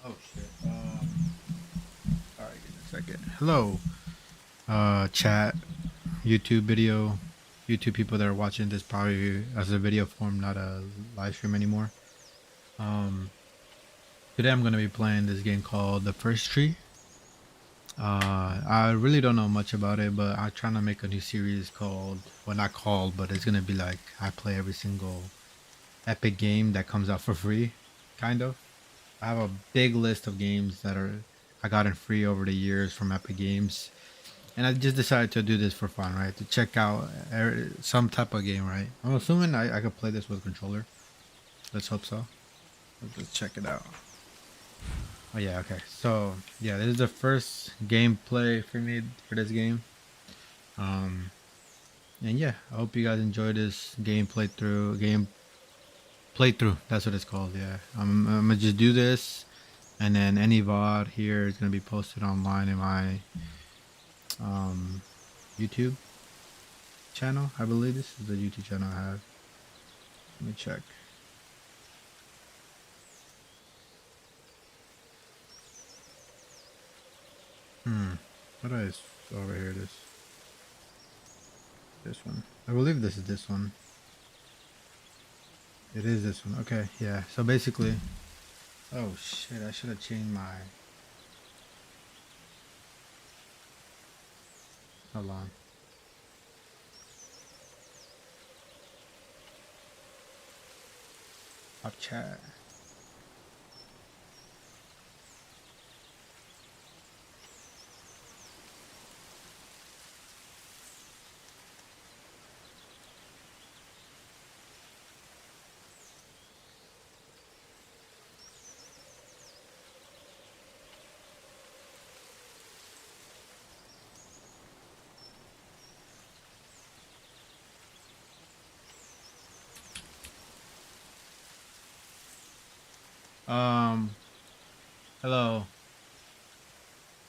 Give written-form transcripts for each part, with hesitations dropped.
Oh shit. All right, give me a second. Hello, chat, YouTube video, YouTube people that are watching this probably as a video form, not a live stream anymore. Um, Today I'm gonna be playing this game called The First Tree. I really don't know much about it, but I'm trying to make a new series called, well, not called, but it's gonna be like I play every single Epic game that comes out for free, kind of. I have a big list of games that are I got in free over the years from Epic Games, and I just decided to do this for fun, right? To check out some type of game, right? I'm assuming I could play this with controller. Let's hope so. Let's check it out. Oh yeah, okay. So yeah, this is the first gameplay for me for this game. Um, and yeah, I hope you guys enjoy this game playthrough. That's what it's called. Yeah, I'm gonna just do this, and then any VOD here is gonna be posted online in my um YouTube channel. I believe this is the YouTube channel I have. Let me check. Hmm. What is over here? This one. I believe this is this one. It is this one. Okay. Yeah. So basically, oh shit! I should have changed my. Hold on. Up chat. Um. Hello.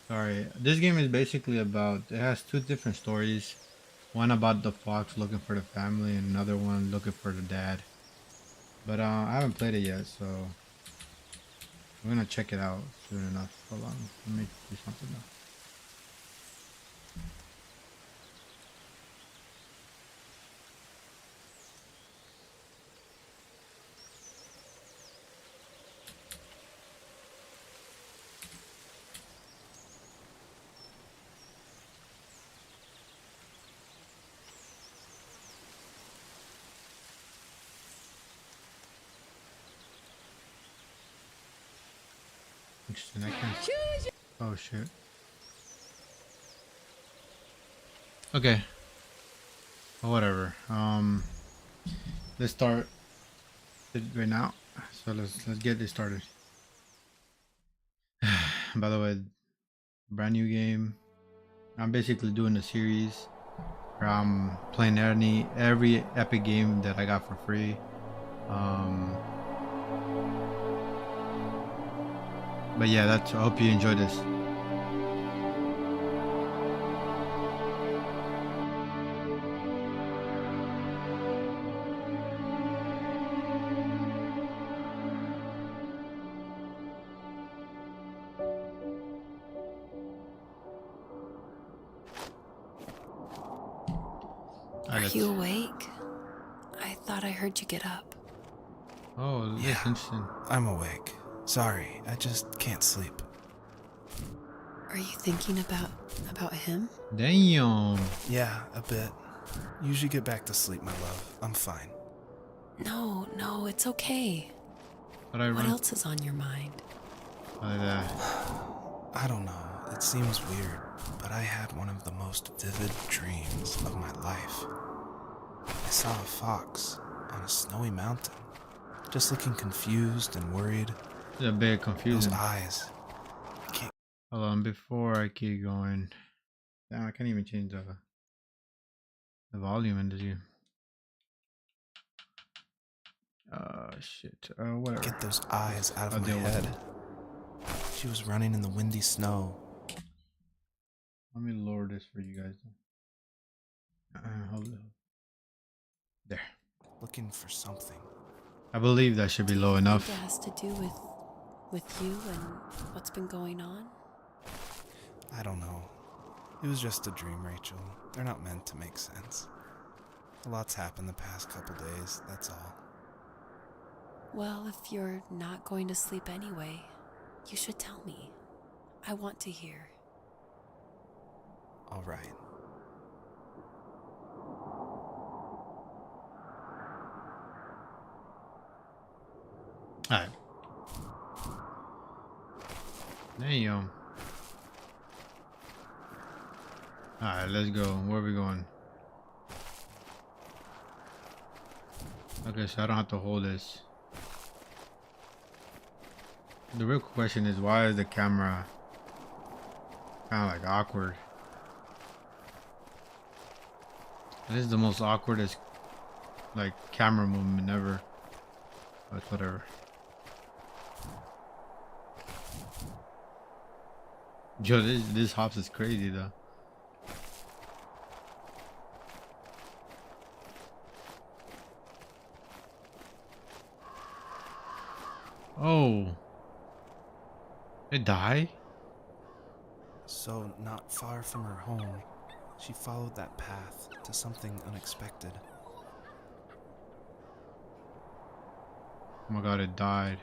Sorry. This game is basically about. It has two different stories. One about the fox looking for the family, and another one looking for the dad. But I haven't played it yet, so I'm gonna check it out soon enough. Hold on. Let me do something now. Interesting. I can't. Oh shit. Okay. Well, whatever. Let's start it right now. So let's get this started. By the way, brand new game. I'm basically doing a series where I'm playing every Epic game that I got for free. Um, but yeah, that's. I hope you enjoy this. Alright, Are let's. you awake? I thought I heard you get up. Oh, that's Yeah, interesting. I'm awake. Sorry, I just can't sleep. Are you thinking about him? Damn. Yeah, a bit. Usually get back to sleep, my love. I'm fine. No, it's okay. But I What run. else is on your mind? Uh, I don't know, it seems weird, but I had one of the most vivid dreams of my life. I saw a fox on a snowy mountain, just looking confused and worried. it's a bit Those confusing. eyes. I can't. Hold on, before I keep going. Damn, I can't even change the volume in the game. Shit. Whatever. Get those eyes out I'll of my deal with it. head. She was running in the windy snow. Let me lower this for you guys. Hold on. There. Looking for something. I believe that should be low I think enough. it has to do with with you and what's been going on? I don't know. It was just a dream, Rachel. They're not meant to make sense. A lot's happened the past couple days, that's all. Well, if you're not going to sleep anyway, you should tell me. I want to hear. All right. Alright. Damn. Alright, let's go. Where are we going? Okay, so I don't have to hold this. The real question is, why is the camera kind of like awkward? This is the most awkwardest like camera movement ever. But whatever. Yo, this hops is crazy though. Oh. It died? So, not far from her home, she followed that path to something unexpected. Oh my god, it died.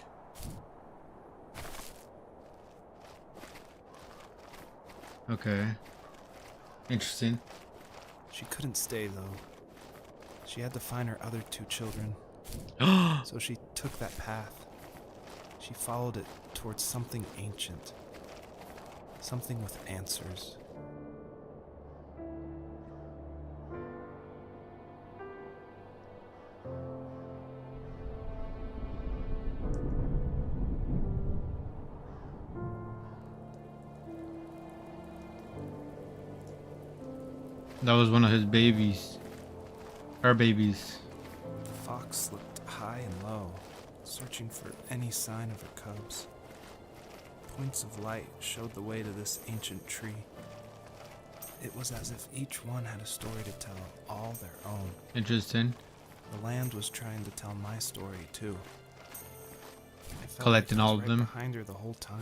Okay. Interesting. She couldn't stay, though. She had to find her other 2 children. So she took that path. She followed it towards something ancient. Something with answers. That was one of his babies. Her babies. The fox looked high and low, searching for any sign of her cubs. Points of light showed the way to this ancient tree. It was as if each one had a story to tell, all their own. Interesting. The land was trying to tell my story too. I felt Collecting like I was all of right them. behind her the whole time.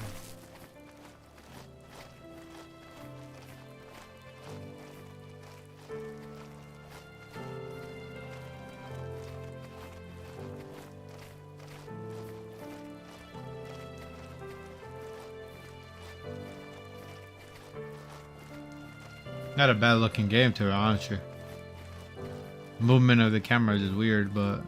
Not a bad looking game, to be honest with you. Movement of the cameras is weird, but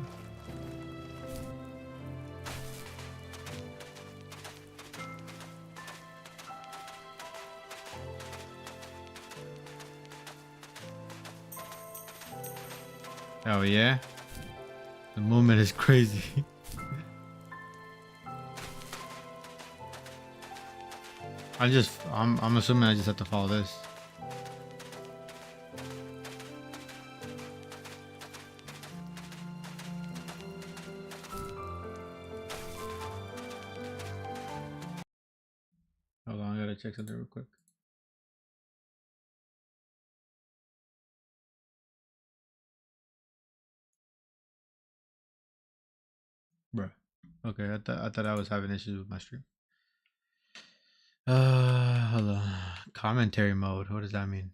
oh yeah, the movement is crazy. I'm assuming I just have to follow this. Hold on, I gotta check something real quick. Bruh. Okay, I thought I was having issues with my stream. Hold on. Commentary mode. What does that mean?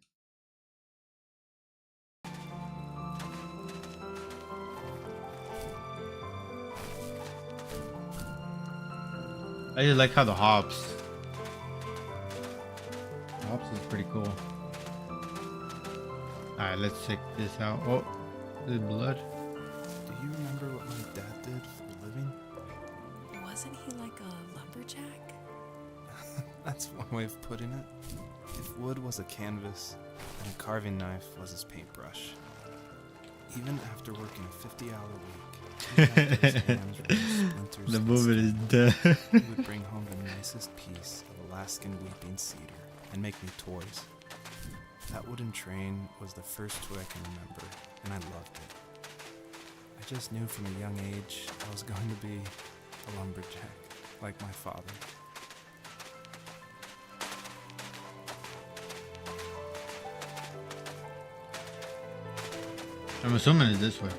I just like how the hops. The hops is pretty cool. Alright, let's check this out. Oh, there's blood. Do you remember what my dad did for a living? Wasn't he like a lumberjack? That's one way of putting it. If wood was a canvas, and a carving knife was his paintbrush. Even after working a 50-hour week, even after his hands were splinters The and movement is skin, dead. he would bring home the nicest piece of Alaskan weeping cedar and make me toys. That wooden train was the first toy I can remember, and I loved it. I just knew from a young age I was going to be a lumberjack, like my father. I'm assuming it's this way.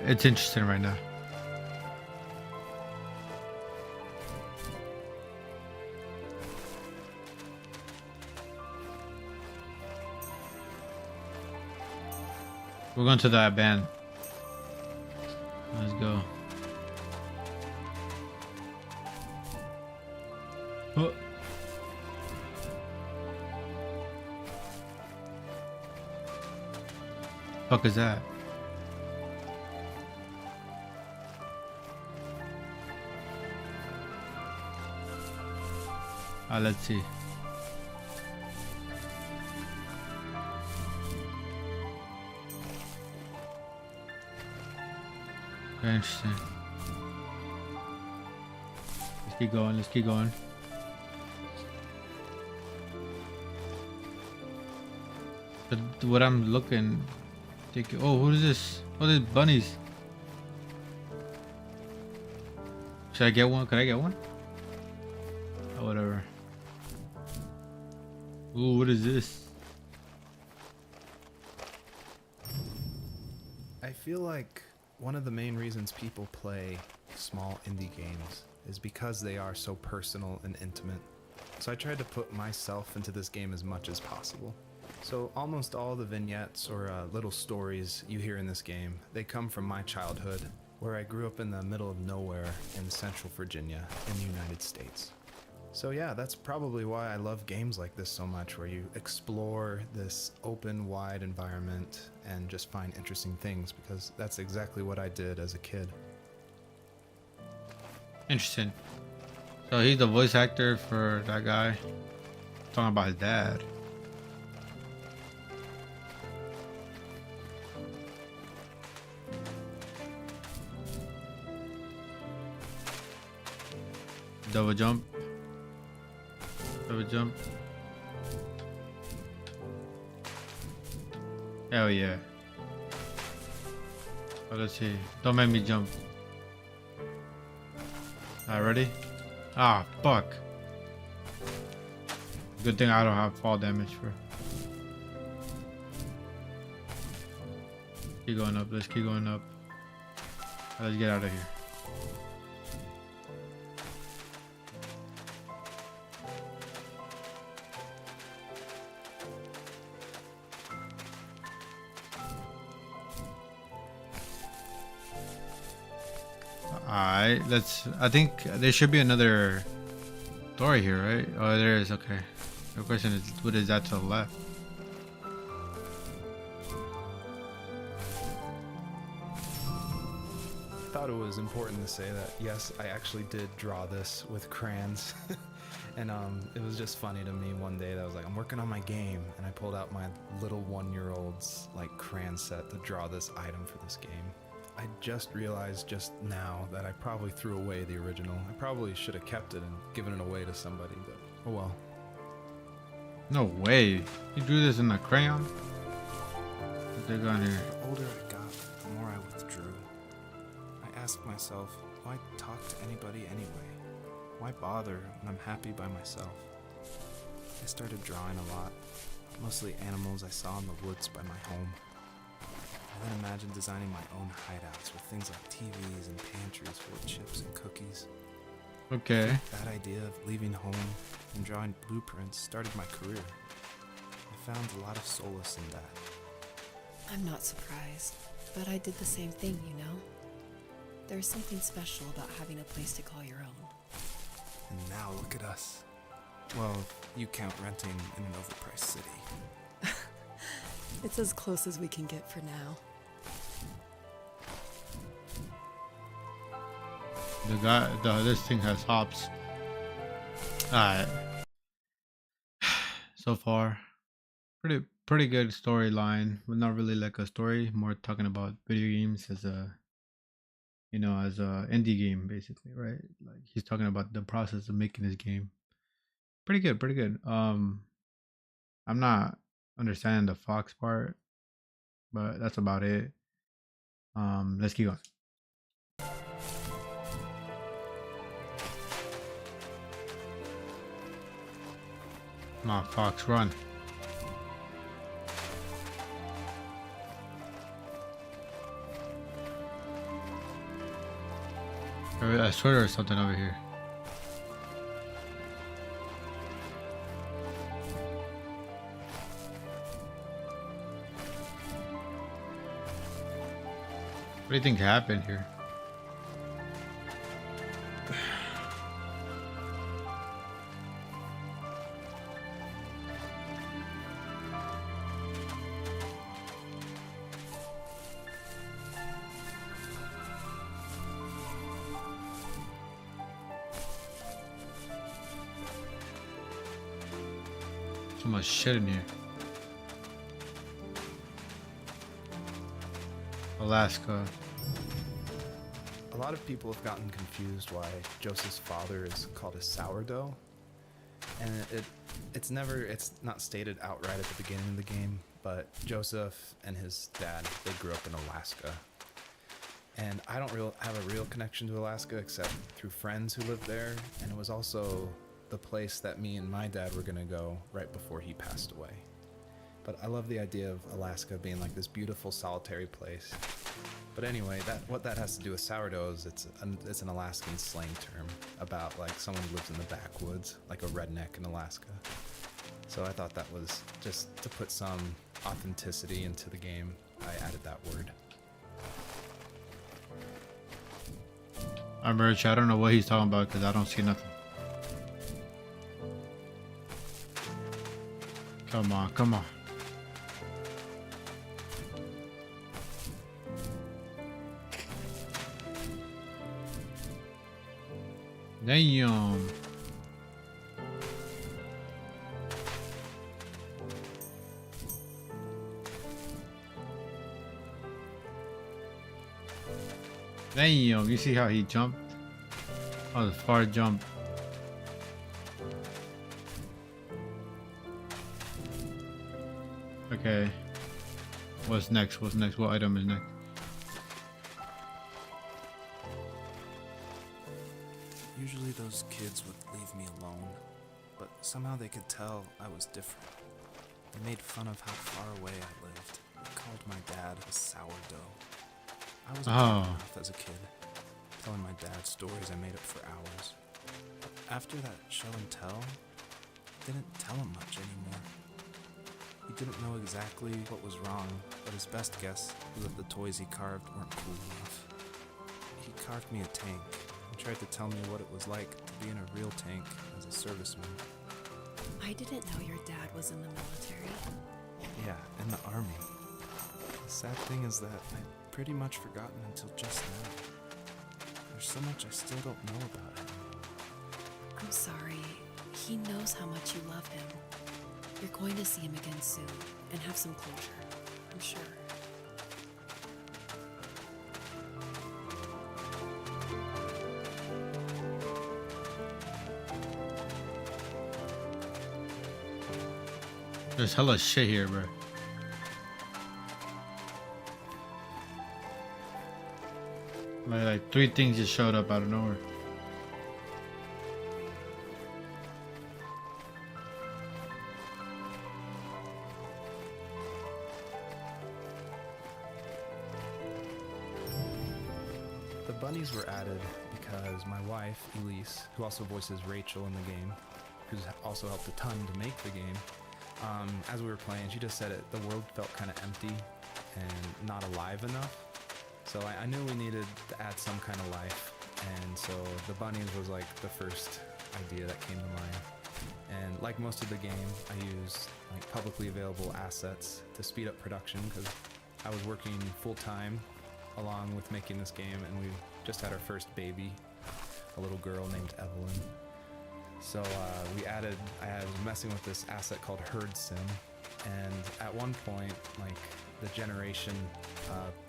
It's interesting right now. We're going to that band. Let's go. Oh. Fuck is that? Let's see. Very interesting. Let's keep going. Let's keep going. But what I'm looking, thinking, oh, who is this? Oh, there's bunnies. Should I get one? Could I get one? Oh, whatever. Ooh, what is this? I feel like one of the main reasons people play small indie games is because they are so personal and intimate. So I tried to put myself into this game as much as possible. So almost all the vignettes or little stories you hear in this game, they come from my childhood, where I grew up in the middle of nowhere in Central Virginia in the United States. So yeah, that's probably why I love games like this so much, where you explore this open, wide environment and just find interesting things, because that's exactly what I did as a kid. Interesting. So he's the voice actor for that guy. Talking about his dad. Double jump. Double jump. Hell yeah. Oh, let's see. Don't make me jump. Alright, ready? Ah, fuck. Good thing I don't have fall damage for. Keep going up. Let's keep going up. Let's get out of here. Alright, I think there should be another story here, right? Oh, there is, okay. The question is, what is that to the left? I thought it was important to say that, yes, I actually did draw this with crayons. And it was just funny to me one day that I was like, I'm working on my game, and I pulled out my little 1-year-old's like crayon set to draw this item for this game. I just realized just now that I probably threw away the original. I probably should have kept it and given it away to somebody, but oh well. No way. You drew this in a crayon? What they got here? The older I got, the more I withdrew. I asked myself, why talk to anybody anyway? Why bother when I'm happy by myself? I started drawing a lot, mostly animals I saw in the woods by my home. I then imagined designing my own hideouts with things like TVs and pantries full of chips and cookies. Okay. That idea of leaving home and drawing blueprints started my career. I found a lot of solace in that. I'm not surprised, but I did the same thing, you know? There's something special about having a place to call your own. And now look at us. Well, you count renting in an overpriced city. It's as close as we can get for now. This thing has hops. Alright. So far, pretty good storyline, but not really like a story. More talking about video games as a, as a indie game, basically, right? Like he's talking about the process of making this game. Pretty good, pretty good. I'm not understanding the fox part, but that's about it. Let's keep going. Come on, fox, run. I swear there's something over here. What do you think happened here? So much shit in here. Alaska. A lot of people have gotten confused why Joseph's father is called a sourdough, and it's not stated outright at the beginning of the game, but Joseph and his dad, they grew up in Alaska. And I don't have a real connection to Alaska except through friends who lived there, and it was also the place that me and my dad were gonna go right before he passed away. But I love the idea of Alaska being like this beautiful solitary place. But anyway, what that has to do with sourdough is it's an Alaskan slang term about like someone who lives in the backwoods, like a redneck in Alaska. So I thought that was just to put some authenticity into the game. I added that word. I'm rich. I don't know what he's talking about because I don't see nothing. Come on, come on. Damn. Damn, you see how he jumped? Oh, the far jump. Okay. What's next? What's next? What item is next? Usually those kids would leave me alone, but somehow they could tell I was different. They made fun of how far away I lived. They called my dad a sourdough. I was bored enough as a kid, telling my dad stories I made up for hours. After that show and tell, I didn't tell him much anymore. He didn't know exactly what was wrong, but his best guess was that the toys he carved weren't cool enough. He carved me a tank and tried to tell me what it was like to be in a real tank as a serviceman. I didn't know your dad was in the military. Yeah, in the army. The sad thing is that I'd pretty much forgotten until just now. There's so much I still don't know about him. I'm sorry. He knows how much you love him. You're going to see him again soon and have some closure, I'm sure. There's hella shit here, bro. Like 3 things just showed up out of nowhere. The bunnies were added because my wife, Elise, who also voices Rachel in the game, who's also helped a ton to make the game, as we were playing, she just said the world felt kind of empty and not alive enough. So I knew we needed to add some kind of life, and so the bunnies was like the first idea that came to mind. And like most of the game, I used like publicly available assets to speed up production because I was working full-time along with making this game, and we just had our first baby, a little girl named Evelyn. So I was messing with this asset called Herd Sim, and at one point, like the generation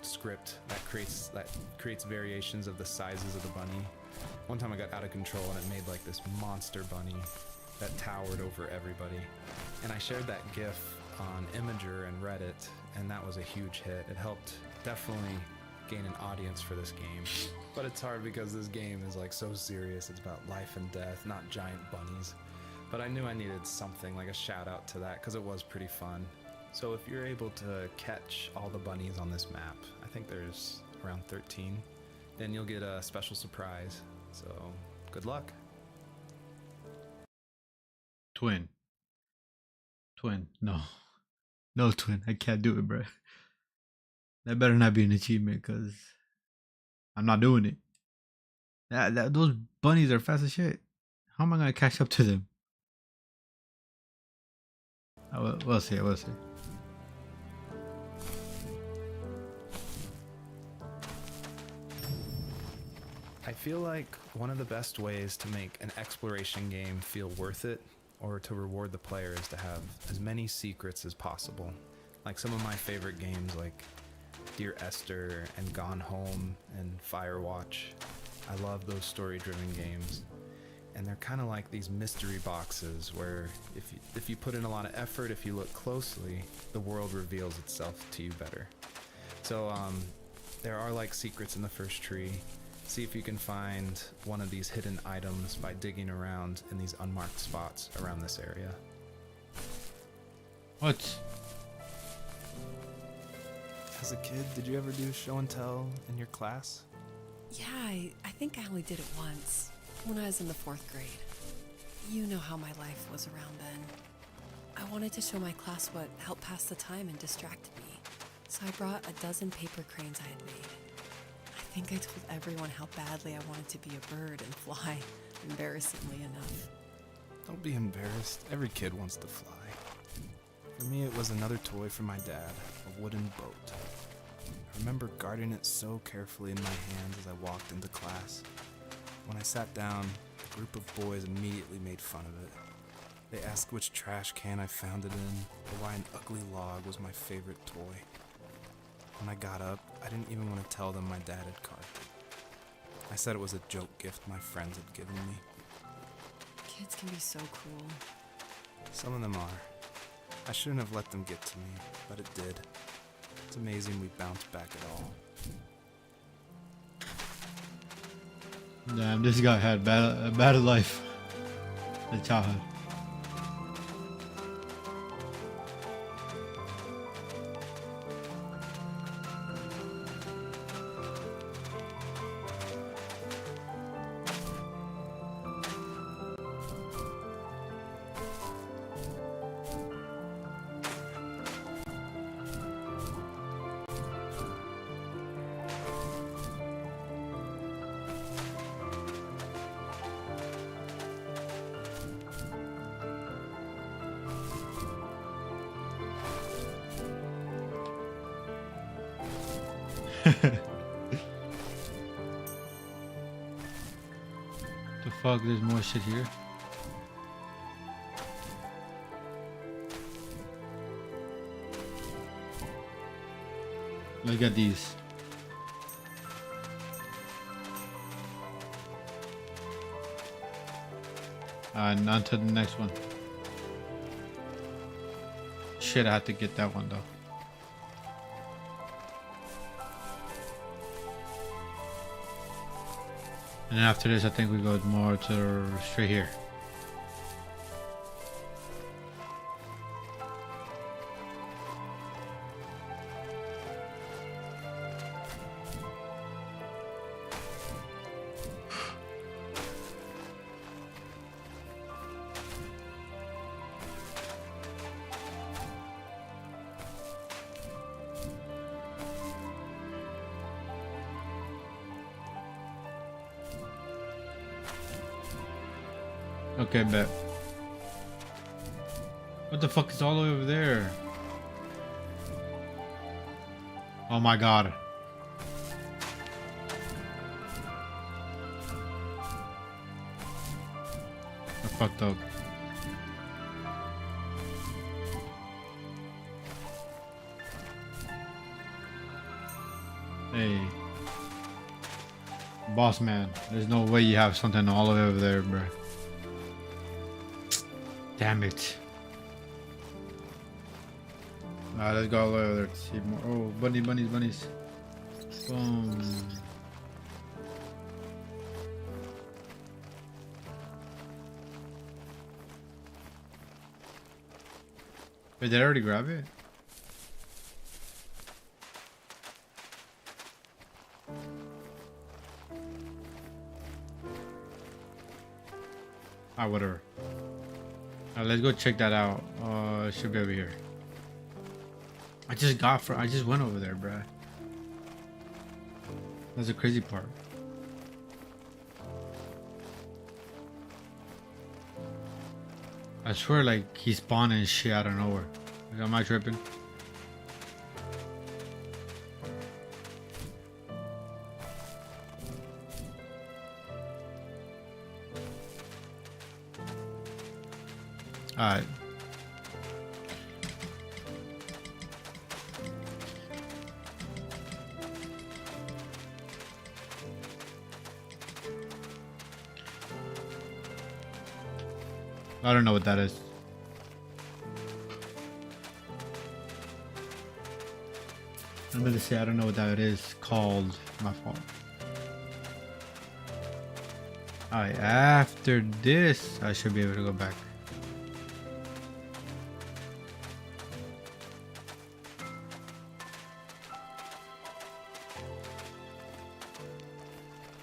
script that creates variations of the sizes of the bunny. One time I got out of control and it made like this monster bunny that towered over everybody. And I shared that GIF on Imager and Reddit, and that was a huge hit. It helped definitely gain an audience for this game. But it's hard because this game is like so serious. It's about life and death, not giant bunnies. But I knew I needed something, like a shout out to that, because it was pretty fun. So if you're able to catch all the bunnies on this map, I think there's around 13, then you'll get a special surprise. So, good luck. Twin. No. No, twin. I can't do it, bro. That better not be an achievement, because I'm not doing it. Those bunnies are fast as shit. How am I going to catch up to them? We'll see. We'll see. I feel like one of the best ways to make an exploration game feel worth it, or to reward the player, is to have as many secrets as possible. Like some of my favorite games like Dear Esther and Gone Home and Firewatch. I love those story-driven games. And they're kind of like these mystery boxes where if you put in a lot of effort, if you look closely, the world reveals itself to you better. So there are like secrets in the first tree. See if you can find one of these hidden items by digging around in these unmarked spots around this area. What? As a kid, did you ever do show and tell in your class? Yeah, I think I only did it once, when I was in the 4th grade. You know how my life was around then. I wanted to show my class what helped pass the time and distracted me, so I brought a dozen paper cranes I had made. I think I told everyone how badly I wanted to be a bird and fly, embarrassingly enough. Don't be embarrassed. Every kid wants to fly. For me, it was another toy from my dad, a wooden boat. I remember guarding it so carefully in my hands as I walked into class. When I sat down, a group of boys immediately made fun of it. They asked which trash can I found it in, or why an ugly log was my favorite toy. When I got up, I didn't even want to tell them my dad had carved it. I said it was a joke gift my friends had given me. Kids can be so cruel. Some of them are. I shouldn't have let them get to me, but it did. It's amazing we bounced back at all. Damn, this guy had a bad life. A childhood. The fuck, there's more shit here. Look at these. And on to the next one. Shit, I had to get that one though. And after this, I think we go more to straight here. Okay, bet. What the fuck is all the way over there? Oh my god. I fucked up. Hey. Boss man, there's no way you have something all the way over there, bro. Damn it. Alright, let's go all the way over there to see more. Oh, bunnies. Boom. Wait, did I already grab it? Ah, whatever. Let's go check that out. It should be over here. I just went over there, bruh. That's the crazy part. I swear, like, he's spawning shit out of nowhere. Like, am I tripping? Alright. I don't know what that is. I'm gonna say I don't know what that is called. My fault. Alright, after this, I should be able to go back.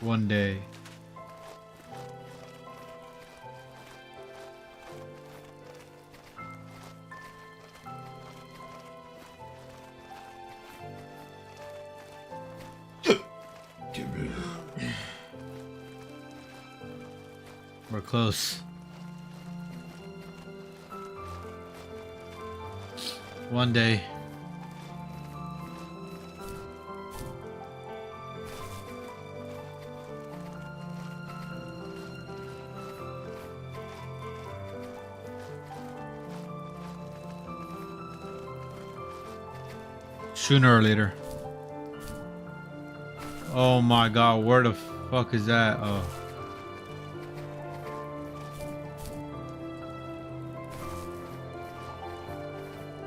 One day. We're close. One day. Sooner or later. Oh my god, where the fuck is that? Oh.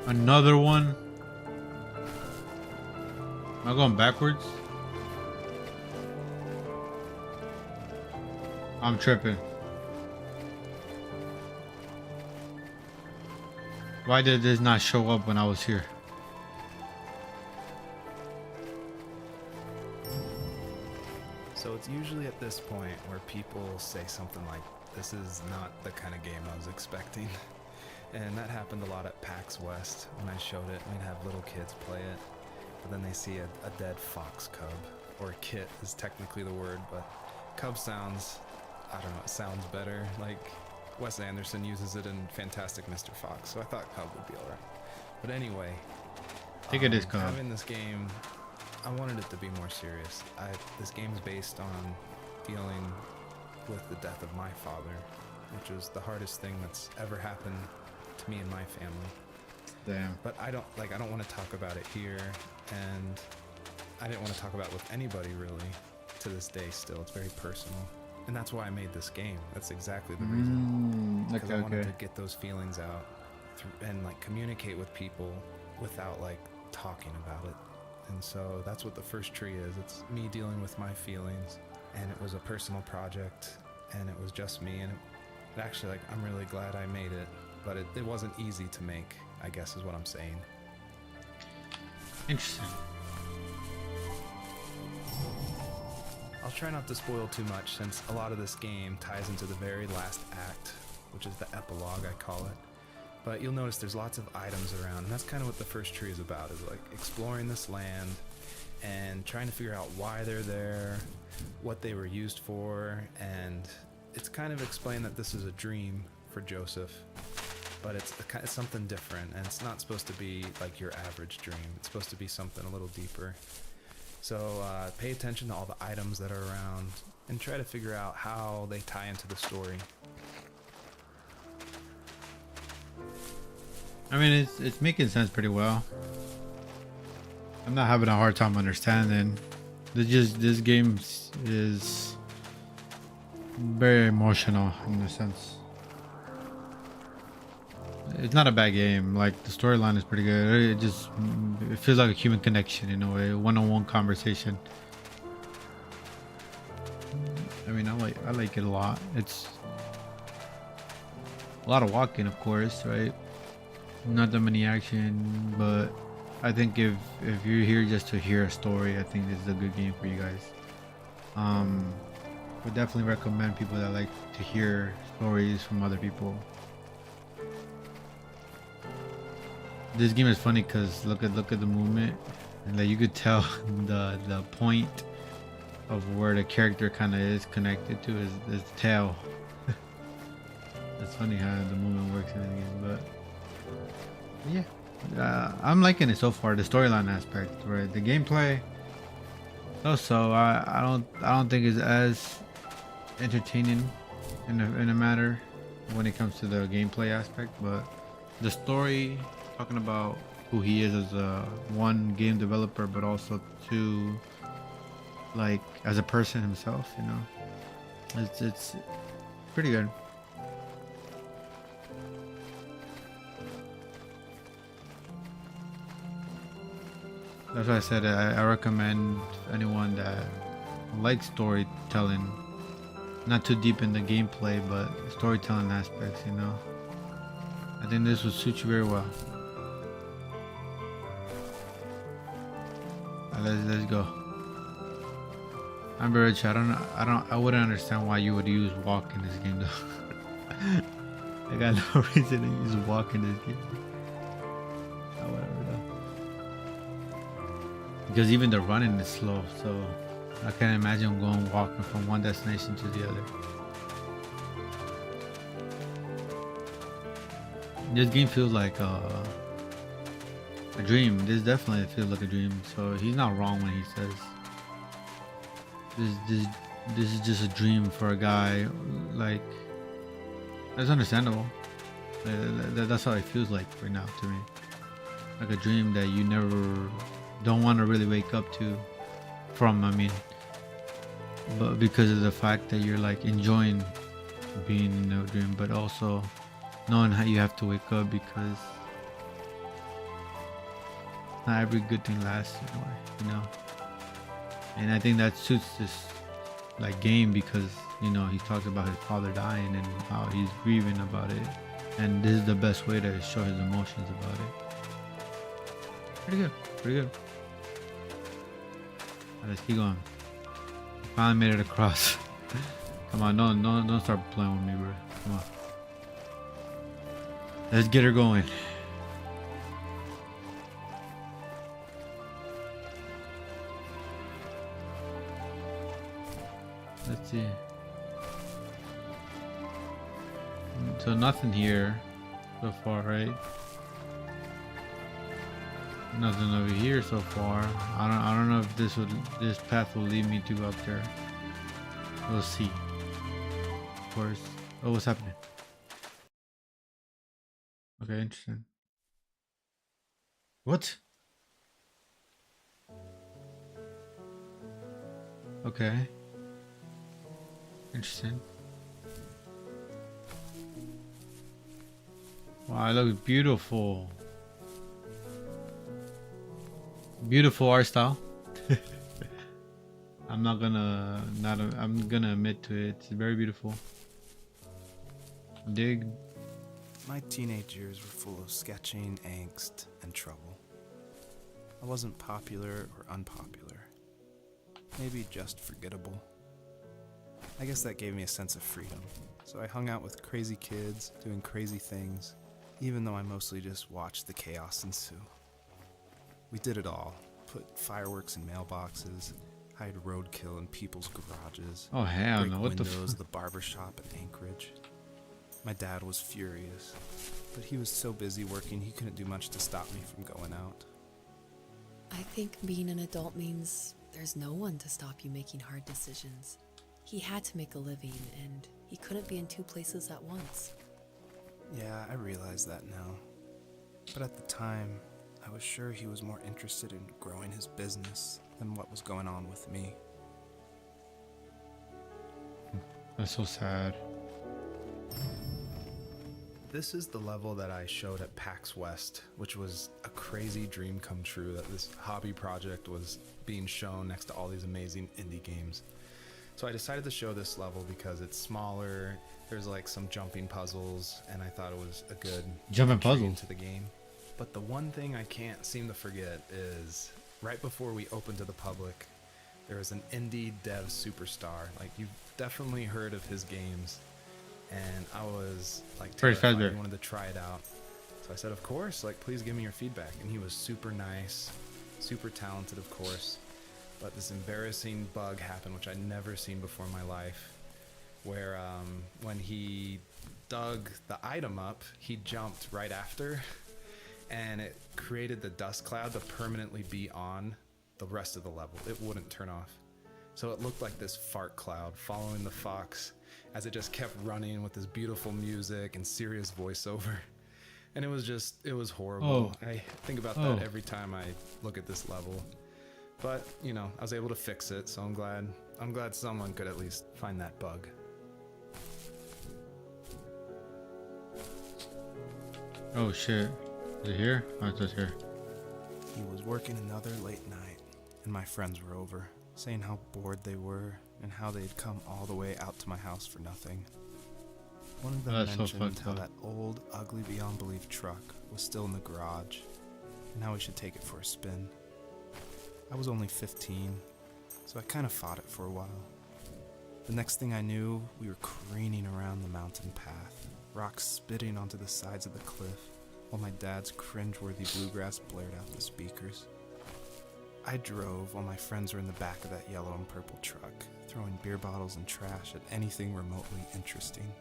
Another one? Am I going backwards? I'm tripping. Why did this not show up when I was here? So it's usually at this point where people say something like, "This is not the kind of game I was expecting." And that happened a lot at PAX West when I showed it. We'd have little kids play it, but then they see a dead fox cub, or kit is technically the word, but cub sounds, I don't know, it sounds better. Like Wes Anderson uses it in Fantastic Mr. Fox, so I thought cub would be alright. But anyway, I think it is cub. having this game, I wanted it to be more serious. This game's based on dealing with the death of my father, which was the hardest thing that's ever happened to me and my family. Damn. But I don't want to talk about it here, and I didn't want to talk about it with anybody really to this day still. It's very personal. And that's why I made this game. That's exactly the reason. Because I wanted to get those feelings out and like communicate with people without like talking about it. And so that's what the first tree is. It's me dealing with my feelings, and it was a personal project, and it was just me, and it actually, like, I'm really glad I made it, but it wasn't easy to make, I guess is what I'm saying. Interesting. I'll try not to spoil too much, since a lot of this game ties into the very last act, which is the epilogue, I call it. But you'll notice there's lots of items around, and that's kind of what the first tree is about, is like exploring this land and trying to figure out why they're there, what they were used for, and it's kind of explained that this is a dream for Joseph, but it's something different, and it's not supposed to be like your average dream. It's supposed to be something a little deeper. So pay attention to all the items that are around and try to figure out how they tie into the story. I mean, it's making sense pretty well. I'm not having a hard time understanding. This game is very emotional in a sense. It's not a bad game. Like, the storyline is pretty good. It feels like a human connection in a way, one-on-one conversation. I mean, I like it a lot. It's a lot of walking, of course, right? Not that many action, but I think if you're here just to hear a story, I think this is a good game for you guys. would definitely recommend people that like to hear stories from other people. This game is funny because look at the movement, and like you could tell the point of where the character kind of is connected to is the tail. That's funny how the movement works in the game, but yeah, I'm liking it so far. The storyline aspect, right? The gameplay, so I don't think it's as entertaining in a matter when it comes to the gameplay aspect, but the story, talking about who he is as a one game developer, but also two, like as a person himself, you know, it's pretty good. That's why I said I recommend anyone that likes storytelling, not too deep in the gameplay, but storytelling aspects, you know. I think this would suit you very well. Let's go. I'm very rich. I wouldn't understand why you would use walk in this game though. I got no reason to use walk in this game. Whatever though. Because even the running is slow, so I can't imagine going walking from one destination to the other. This game feels like a dream. This definitely feels like a dream. So he's not wrong when he says this is just a dream for a guy. Like, that's understandable. That's how it feels like right now to me. Like a dream that you never don't want to really wake up to from. I mean, but because of the fact that you're like enjoying being in a dream, but also knowing how you have to wake up because not every good thing lasts, you know. And I think that suits this like game because, you know, he talks about his father dying and how he's grieving about it, and this is the best way to show his emotions about it. Pretty good, pretty good. Right, let's keep going. Finally made it across. Come on, don't start playing with me, bro. Come on. Let's get her going. Let's see. So nothing here so far, right? Nothing over here so far. I don't know if this path will lead me to up there. We'll see. Of course. Oh, what's happening? Okay, interesting. What? Okay. Interesting. Wow, it looks beautiful. Beautiful art style. I'm gonna admit to it. It's very beautiful. Dig. My teenage years were full of sketching, angst, and trouble. I wasn't popular or unpopular. Maybe just forgettable. I guess that gave me a sense of freedom. So I hung out with crazy kids, doing crazy things, even though I mostly just watched the chaos ensue. We did it all. Put fireworks in mailboxes, hide roadkill in people's garages, Oh hell break no! What the windows fuck? of the barbershop in Anchorage. My dad was furious, but he was so busy working he couldn't do much to stop me from going out. I think being an adult means there's no one to stop you making hard decisions. He had to make a living, and he couldn't be in two places at once. Yeah, I realize that now. But at the time, I was sure he was more interested in growing his business than what was going on with me. That's so sad. This is the level that I showed at PAX West, which was a crazy dream come true that this hobby project was being shown next to all these amazing indie games. So I decided to show this level because it's smaller, there's like some jumping puzzles, and I thought it was a good Jumping entry puzzles. into the game. But the one thing I can't seem to forget is right before we open to the public, There was an indie dev superstar. Like, you've definitely heard of his games. And I was like First terrified. Fazbear. He wanted to try it out. So I said, of course, like, please give me your feedback. And he was super nice, super talented, of course. But this embarrassing bug happened, which I'd never seen before in my life, where when he dug the item up, he jumped right after, and it created the dust cloud to permanently be on the rest of the level. It wouldn't turn off. So it looked like this fart cloud following the fox as it just kept running with this beautiful music and serious voiceover. And it was horrible. Oh. I think about Oh. that every time I look at this level. But, you know, I was able to fix it, so I'm glad someone could at least find that bug. Oh shit. Is it here? Oh, it's just here. He was working another late night, and my friends were over, saying how bored they were and how they'd come all the way out to my house for nothing. One of them That's so mentioned fucked how up. that old, ugly beyond belief truck was still in the garage, and how we should take it for a spin. I was only 15, so I kind of fought it for a while. The next thing I knew, we were careening around the mountain path, rocks spitting onto the sides of the cliff, while my dad's cringeworthy bluegrass blared out the speakers. I drove while my friends were in the back of that yellow and purple truck, throwing beer bottles and trash at anything remotely interesting.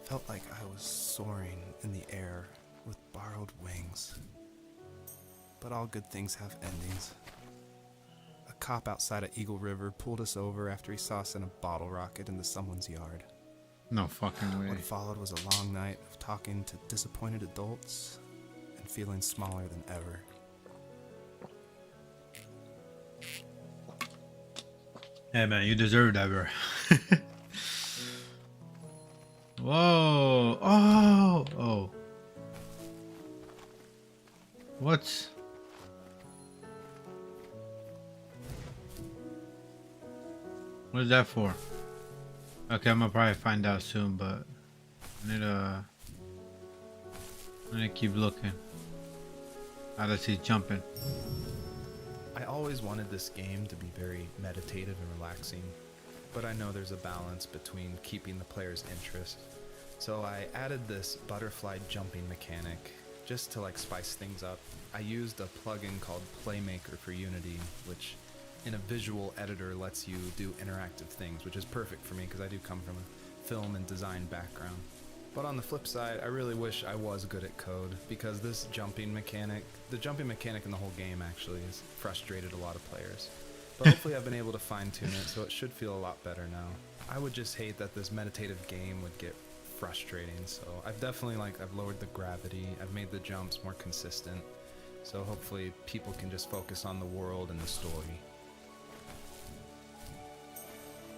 Felt like I was soaring in the air with borrowed wings. But all good things have endings. A cop outside of Eagle River pulled us over after he saw us in a bottle rocket into someone's yard. No fucking way. What followed was a long night of talking to disappointed adults and feeling smaller than ever. Hey man, you deserve that, bro. Whoa! Oh! Oh! What? What is that for? Okay, I'm gonna probably find out soon, but I need to keep looking. Ah, let's see, jumping. I always wanted this game to be very meditative and relaxing, but I know there's a balance between keeping the player's interest. So I added this butterfly jumping mechanic just to like spice things up. I used a plugin called Playmaker for Unity, which in a visual editor lets you do interactive things, which is perfect for me because I do come from a film and design background. But on the flip side, I really wish I was good at code, because this jumping mechanic, the jumping mechanic in the whole game actually has frustrated a lot of players. But hopefully I've been able to fine tune it, so it should feel a lot better now. I would just hate that this meditative game would get frustrating, so I've definitely I've lowered the gravity, I've made the jumps more consistent, so hopefully people can just focus on the world and the story.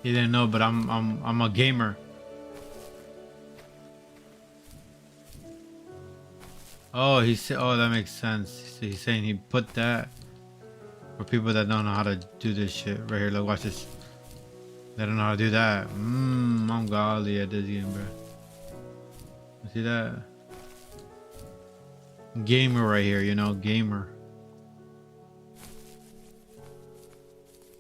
You didn't know, but I'm a gamer. Oh, he said. Oh, that makes sense. He's saying he put that for people that don't know how to do this shit. Right here, look, watch this. They don't know how to do that. I'm godly at this game, bro. You see that? Gamer right here, you know, gamer.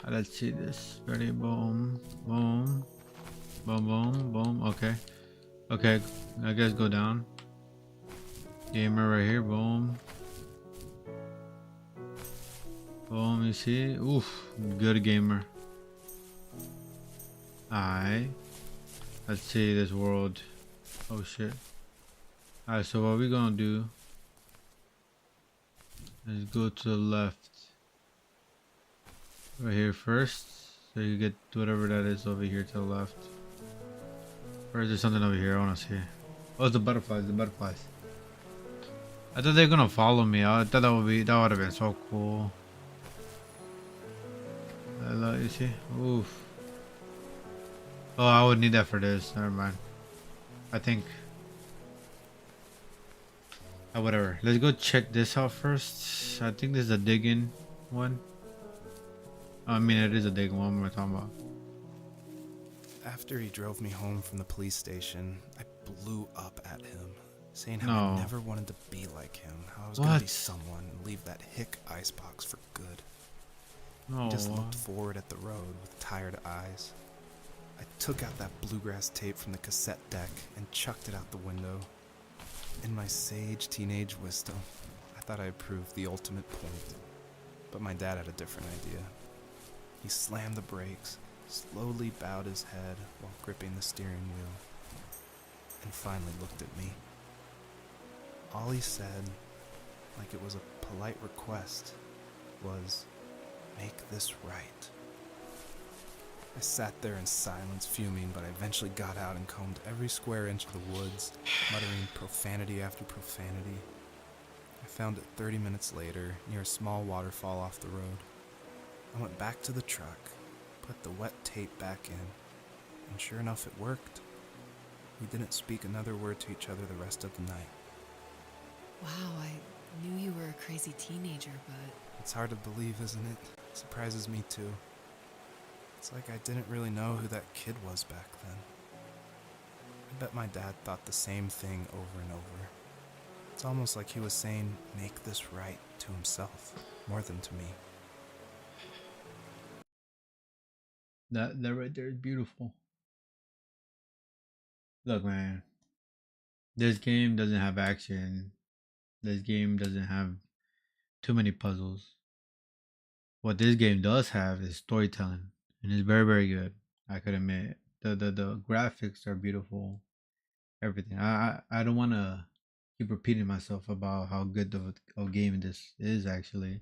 Let's see this. Ready? Boom, boom, boom, boom, boom. Okay, okay. I guess go down. Gamer right here. Boom, boom. You see? Oof, good gamer. Alright. Let's see this world. Oh shit. Alright, so what we gonna do is go to the left. Right here first. So you get whatever that is over here to the left. Or is there something over here I wanna see? Oh, it's the butterflies, the butterflies. I thought they were gonna follow me. I thought that would have been so cool. I love, you see? Oof. Oh, I would need that for this. Never mind. I think. Whatever. Let's go check this out first. I think this is a digging one. I mean, it is a digging one. What am I talking about? After he drove me home from the police station, I blew up at him, saying how I never wanted to be like him, how I was gonna be someone and leave that hick icebox for good. He just Oh, looked forward at the road with tired eyes. I took out that bluegrass tape from the cassette deck and chucked it out the window. In my sage teenage wisdom, I thought I proved the ultimate point. But my dad had a different idea. He slammed the brakes, slowly bowed his head while gripping the steering wheel, and finally looked at me. All he said, like it was a polite request, was, "Make this right." I sat there in silence, fuming, but I eventually got out and combed every square inch of the woods, muttering profanity after profanity. I found it 30 minutes later, near a small waterfall off the road. I went back to the truck, put the wet tape back in, and sure enough, it worked. We didn't speak another word to each other the rest of the night. Wow, I knew you were a crazy teenager, but It's hard to believe, isn't it? It surprises me too. It's like I didn't really know who that kid was back then. I bet my dad thought the same thing over and over. It's almost like he was saying, "Make this right," to himself, more than to me. that right there is beautiful. Look, man, this game doesn't have action. This game doesn't have too many puzzles. What this game does have is storytelling, and it's very, very good. I could admit the graphics are beautiful. Everything. I don't want to keep repeating myself about how good of a game this is actually,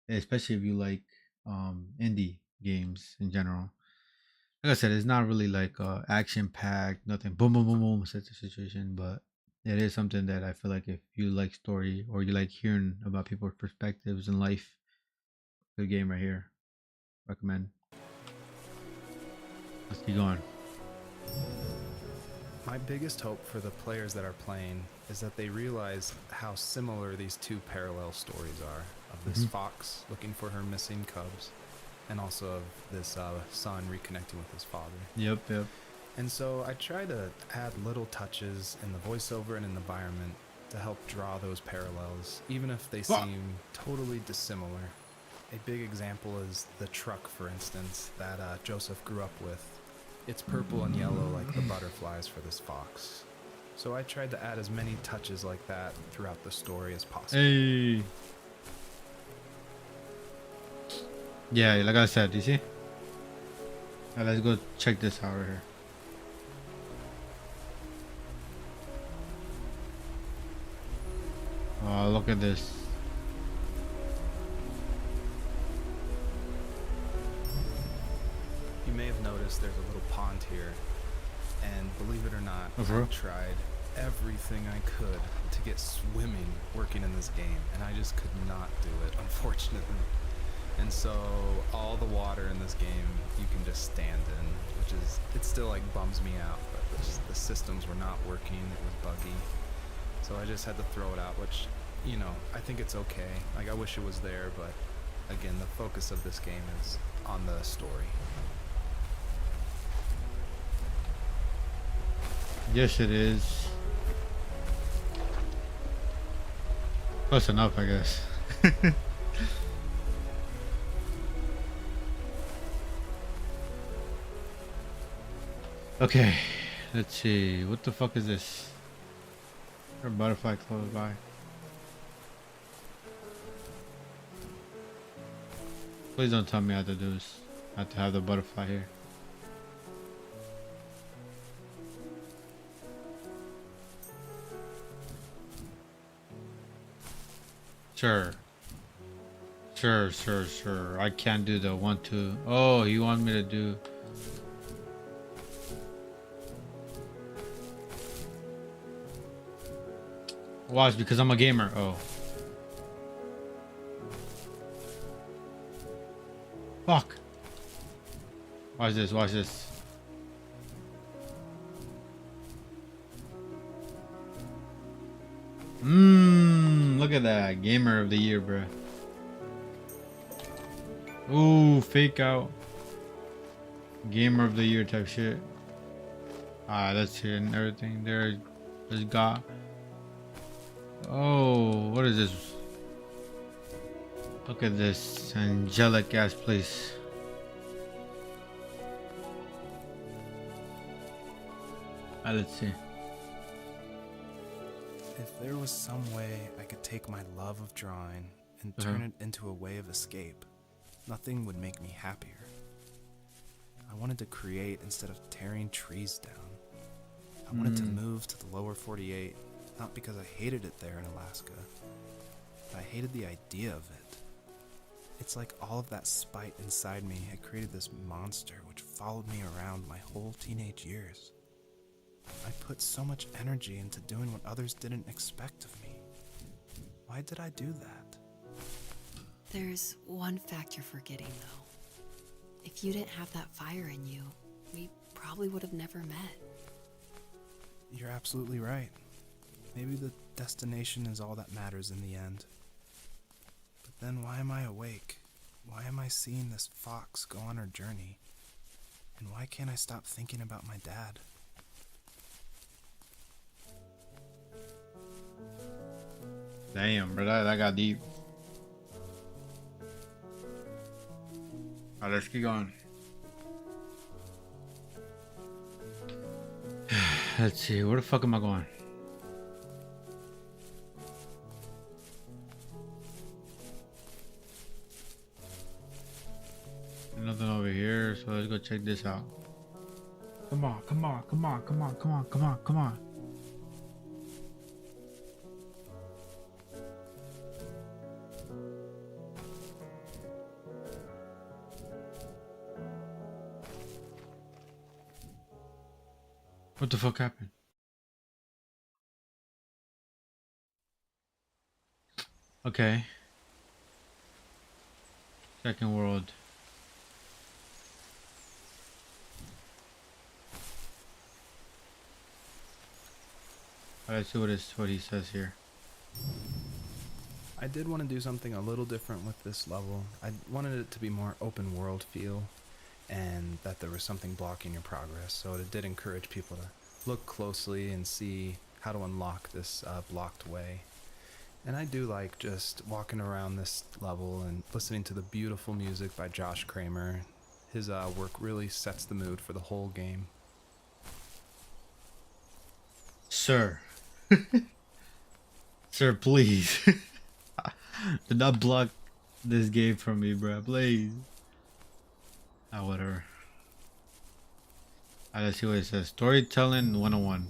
especially if you like indie games in general. Like I said, it's not really like action packed, nothing boom boom boom boom such a situation, but it is something that I feel like if you like story or you like hearing about people's perspectives in life, good game right here. Recommend. Let's keep going. My biggest hope for the players that are playing is that they realize how similar these two parallel stories are, of this fox looking for her missing cubs, and also of this son reconnecting with his father. Yep, yep. And so I try to add little touches in the voiceover and in the environment to help draw those parallels, even if they seem totally dissimilar. A big example is the truck, for instance, that Joseph grew up with. It's purple and yellow like the butterflies for this fox. So I tried to add as many touches like that throughout the story as possible. Hey. Yeah, like I said, you see? Now let's go check this out right here. Oh, look at this. You may have noticed there's a little pond here, and believe it or not, Oh, for real? I tried everything I could to get swimming working in this game, and I just could not do it, unfortunately. And so all the water in this game you can just stand in, which is, it still like bums me out, but the systems were not working, it was buggy. So I just had to throw it out, which, you know, I think it's okay. Like, I wish it was there, but again, the focus of this game is on the story. Yes, it is. Close enough, I guess. Okay, let's see. What the fuck is this? There a butterfly close by. Please don't tell me I have to do this. I have to have the butterfly here. Sure. Sure. I can't do the 1, 2. Oh, you want me to do... Watch, because I'm a gamer. Oh. Fuck. Watch this. Look at that. Gamer of the year, bro. Ooh, fake out. Gamer of the year type shit. That's it and everything. There just got. Oh, what is this? Look at this angelic ass place. Let's see. If there was some way I could take my love of drawing and turn it into a way of escape, nothing would make me happier. I wanted to create instead of tearing trees down. I wanted to move to the lower 48, not because I hated it there in Alaska, but I hated the idea of it. It's like all of that spite inside me had created this monster which followed me around my whole teenage years. I put so much energy into doing what others didn't expect of me. Why did I do that? There's one fact you're forgetting, though. If you didn't have that fire in you, we probably would have never met. You're absolutely right. Maybe the destination is all that matters in the end. But then why am I awake? Why am I seeing this fox go on her journey? And why can't I stop thinking about my dad? Damn, bro, that got deep. Alright, let's keep going. Let's see, where the fuck am I going? Nothing over here, so let's go check this out. Come on, come on, come on, come on, come on, come on, come on. What the fuck happened? Okay. Second world. Let's see what he says here. I did want to do something a little different with this level. I wanted it to be more open world feel, and that there was something blocking your progress, so it did encourage people to look closely and see how to unlock this blocked way. And I do like just walking around this level and listening to the beautiful music by Josh Kramer. His work really sets the mood for the whole game. Sir. Sir, please. Do not block this game from me, bro. Please. Ah, whatever. Let's see what it says. Storytelling 101.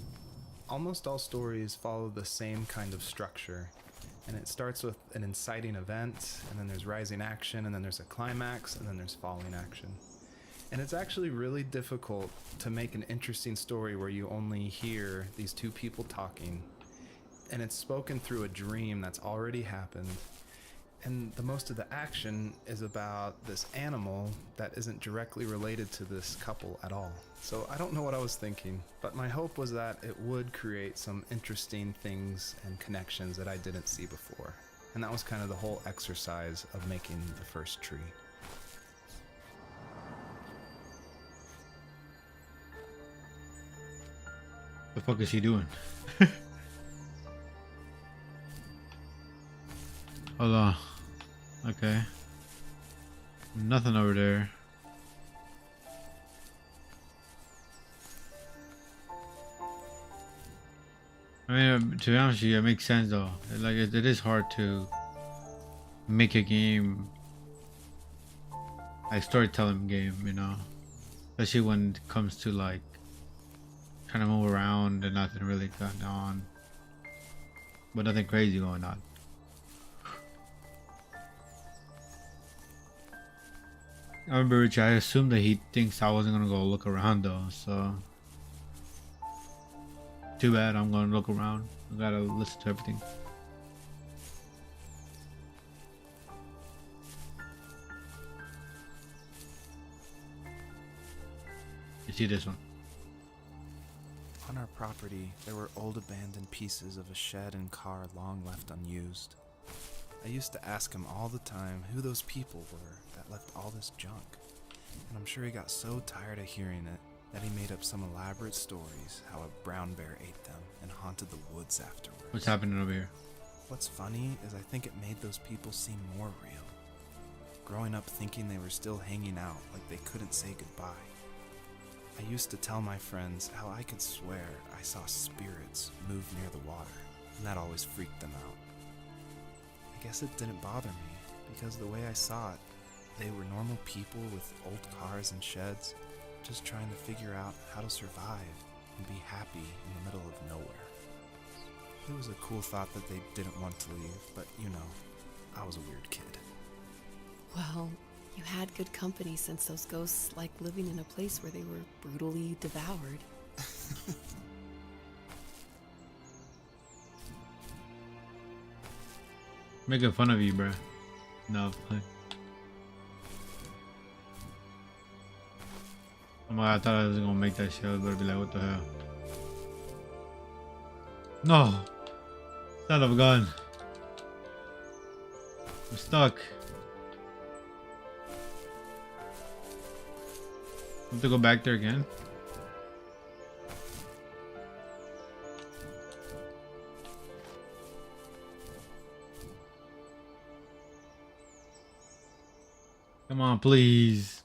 Almost all stories follow the same kind of structure. And it starts with an inciting event, and then there's rising action, and then there's a climax, and then there's falling action. And it's actually really difficult to make an interesting story where you only hear these two people talking, and it's spoken through a dream that's already happened. And the most of the action is about this animal that isn't directly related to this couple at all. So I don't know what I was thinking, but my hope was that it would create some interesting things and connections that I didn't see before. And that was kind of the whole exercise of making the first tree. The fuck is he doing? Hold on. Okay. Nothing over there. I mean, to be honest with you, it makes sense though. It is hard to make a game, like storytelling game, you know, especially when it comes to like trying to move around and nothing really going on, but nothing crazy going on. I remember Rich, I assumed that he thinks I wasn't gonna go look around though, so too bad. I'm gonna look around. I gotta listen to everything. You see this one? On our property, there were old abandoned pieces of a shed and car long left unused. I used to ask him all the time who those people were that left all this junk. And I'm sure he got so tired of hearing it that he made up some elaborate stories how a brown bear ate them and haunted the woods afterwards. What's happening over here? What's funny is I think it made those people seem more real. growing up thinking they were still hanging out like they couldn't say goodbye. I used to tell my friends how I could swear I saw spirits move near the water, and that always freaked them out. I guess it didn't bother me, because the way I saw it, they were normal people with old cars and sheds, just trying to figure out how to survive and be happy in the middle of nowhere. It was a cool thought that they didn't want to leave, but you know, I was a weird kid. Well, you had good company since those ghosts like living in a place where they were brutally devoured. Making fun of you, bruh. No, play. Oh my god, I thought I was gonna make that shit. I was gonna be like, what the hell? No! Son of a gun. I'm stuck. I have to go back there again? Come on, please.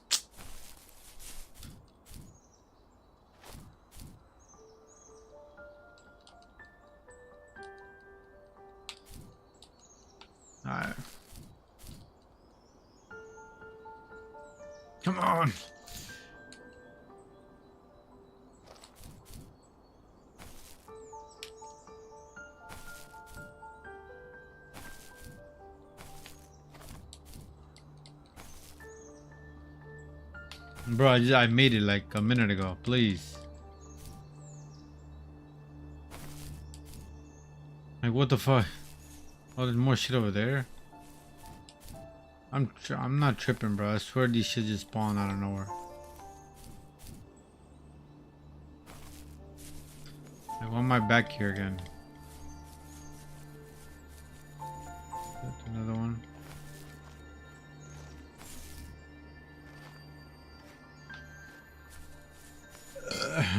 Alright. Come on. Bro, I made it like a minute ago. Please. Like, what the fuck? Oh, there's more shit over there. I'm not tripping, bro. I swear these shit just spawn out of nowhere. Like, why am I back here again? That's another one.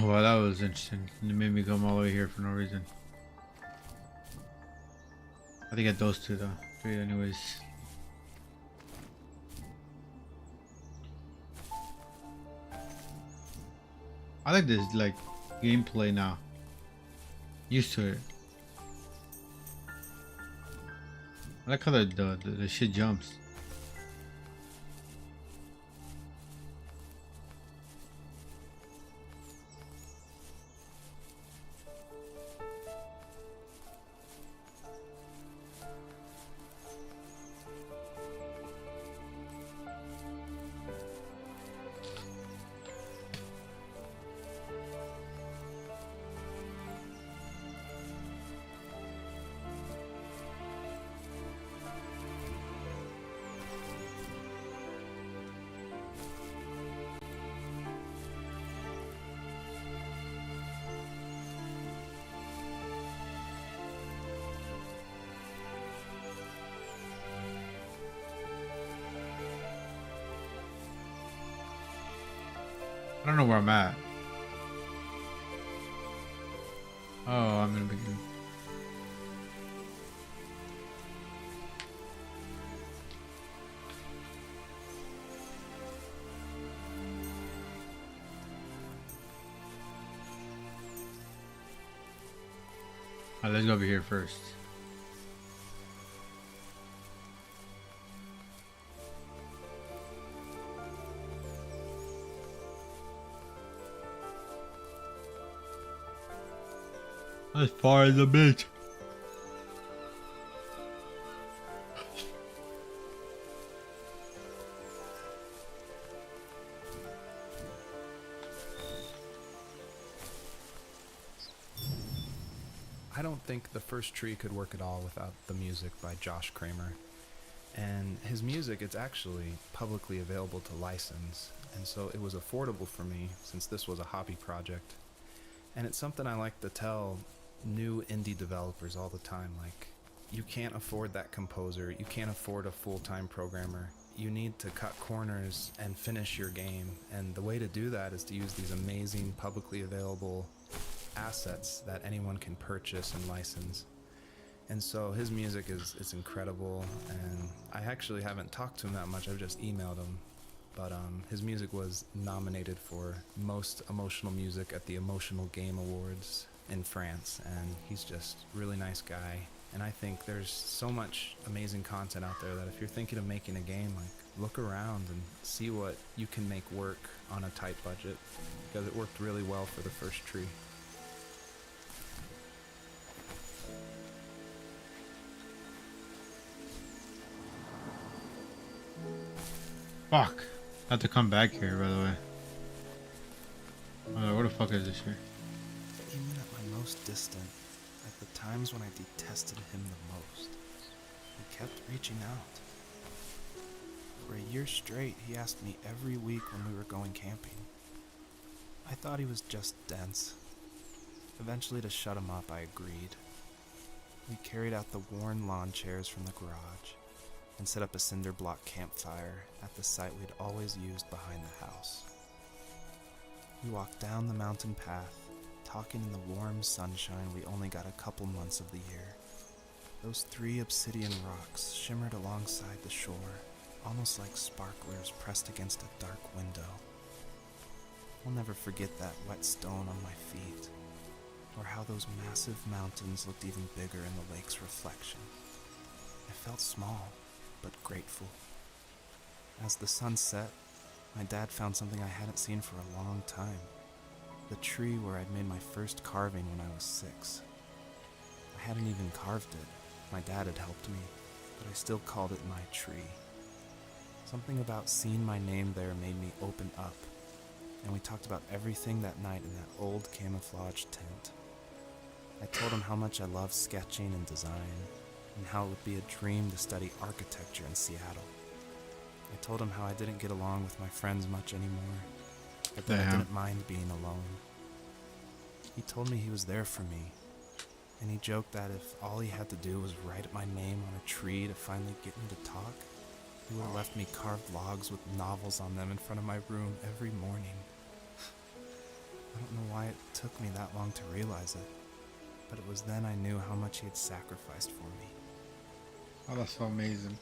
Well, that was interesting. It made me come all the way here for no reason. I think I get those two though. Three anyways. I like this like gameplay now. Used to it. I like how the shit jumps. I don't know where I'm at. Oh, I'm in a big. Alright, let's go over here first. As far as a bitch. I don't think The First Tree could work at all without the music by Josh Kramer. And his music, it's actually publicly available to license, and so it was affordable for me since this was a hobby project. And it's something I like to tell new indie developers all the time, like, you can't afford that composer, you can't afford a full-time programmer, you need to cut corners and finish your game, and the way to do that is to use these amazing publicly available assets that anyone can purchase and license. And so his music is it's incredible, and I actually haven't talked to him that much. I've just emailed him, but his music was nominated for most emotional music at the Emotional Game Awards in France, and he's just a really nice guy. And I think there's so much amazing content out there that if you're thinking of making a game, like, look around and see what you can make work on a tight budget, because it worked really well for the first tree. Fuck. I had to come back here, by the way. Where the fuck is this here? Even at my most distant, at the times when I detested him the most, he kept reaching out. For a year straight, he asked me every week when we were going camping. I thought he was just dense. Eventually, to shut him up, I agreed. We carried out the worn lawn chairs from the garage and set up a cinder block campfire at the site we'd always used behind the house. We walked down the mountain path, talking in the warm sunshine we only got a couple months of the year. Those 3 obsidian rocks shimmered alongside the shore, almost like sparklers pressed against a dark window. I'll never forget that wet stone on my feet, or how those massive mountains looked even bigger in the lake's reflection. I felt small, but grateful. As the sun set, my dad found something I hadn't seen for a long time. The tree where I'd made my first carving when I was 6. I hadn't even carved it. My dad had helped me, but I still called it my tree. Something about seeing my name there made me open up, and we talked about everything that night in that old camouflage tent. I told him how much I loved sketching and design, and how it would be a dream to study architecture in Seattle. I told him how I didn't get along with my friends much anymore, but that I didn't mind being alone. He told me he was there for me, and he joked that if all he had to do was write my name on a tree to finally get me to talk, he would have left me carved logs with novels on them in front of my room every morning. I don't know why it took me that long to realize it, but it was then I knew how much he had sacrificed for me. Oh, that's so amazing.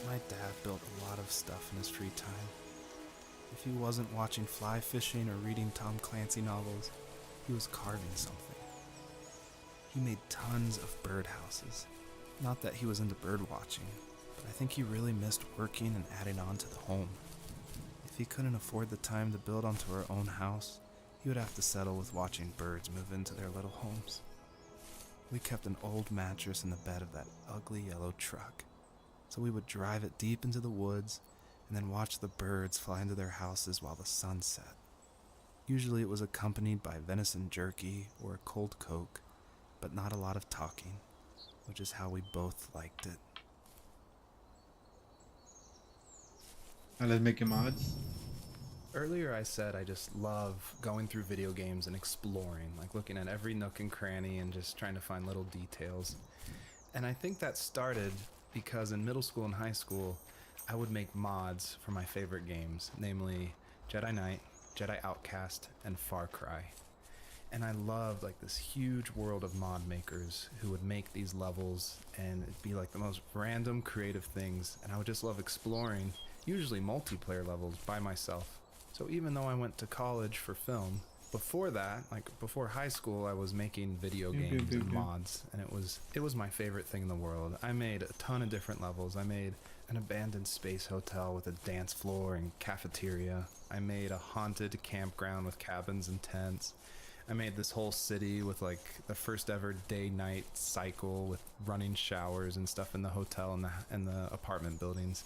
My dad built a lot of stuff in his free time. If he wasn't watching fly fishing or reading Tom Clancy novels, he was carving something. He made tons of birdhouses. Not that he was into bird watching, but I think he really missed working and adding on to the home. If he couldn't afford the time to build onto our own house, he would have to settle with watching birds move into their little homes. We kept an old mattress in the bed of that ugly yellow truck, so we would drive it deep into the woods and then watch the birds fly into their houses while the sun set. Usually it was accompanied by venison jerky or a cold Coke, but not a lot of talking, which is how we both liked it. Now let's make mods. Earlier I said I just love going through video games and exploring, like looking at every nook and cranny and just trying to find little details. And I think that started because in middle school and high school, I would make mods for my favorite games, namely Jedi Knight, Jedi Outcast, and Far Cry. And I loved like this huge world of mod makers who would make these levels, and it'd be like the most random creative things, and I would just love exploring, usually multiplayer levels by myself. So even though I went to college for film, before that, like before high school, I was making video games and mods, and it was my favorite thing in the world. I made a ton of different levels. I made an abandoned space hotel with a dance floor and cafeteria. I made a haunted campground with cabins and tents. I made this whole city with like the first ever day-night cycle with running showers and stuff in the hotel and the apartment buildings.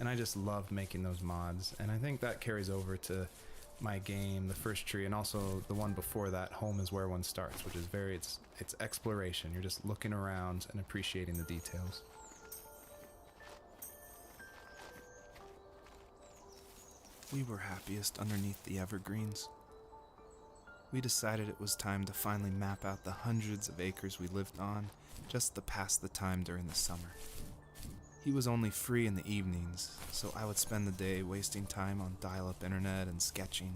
And I just loved making those mods, and I think that carries over to my game, The First Tree, and also the one before that, Home is Where One Starts, which is it's exploration. You're just looking around and appreciating the details. We were happiest underneath the evergreens. We decided it was time to finally map out the hundreds of acres we lived on just to pass the time during the summer. He was only free in the evenings, so I would spend the day wasting time on dial-up internet and sketching,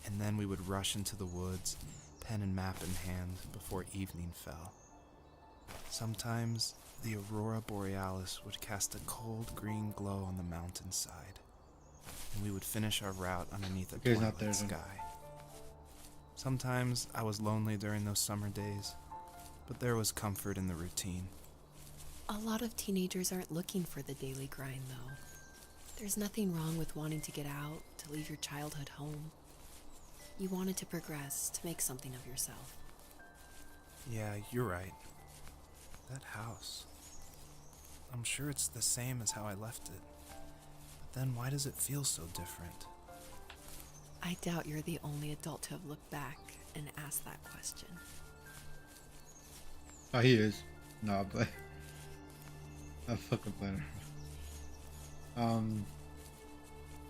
and then we would rush into the woods, pen and map in hand, before evening fell. Sometimes the aurora borealis would cast a cold green glow on the mountainside, and we would finish our route underneath a Okay, he's not there twilight then. sky. Sometimes I was lonely during those summer days, but there was comfort in the routine. A lot of teenagers aren't looking for the daily grind, though. There's nothing wrong with wanting to get out, to leave your childhood home. You wanted to progress, to make something of yourself. Yeah, you're right. That house. I'm sure it's the same as how I left it. But then why does it feel so different? I doubt you're the only adult to have looked back and asked that question. Oh, he is. No, I'll play. I'm fucking playing.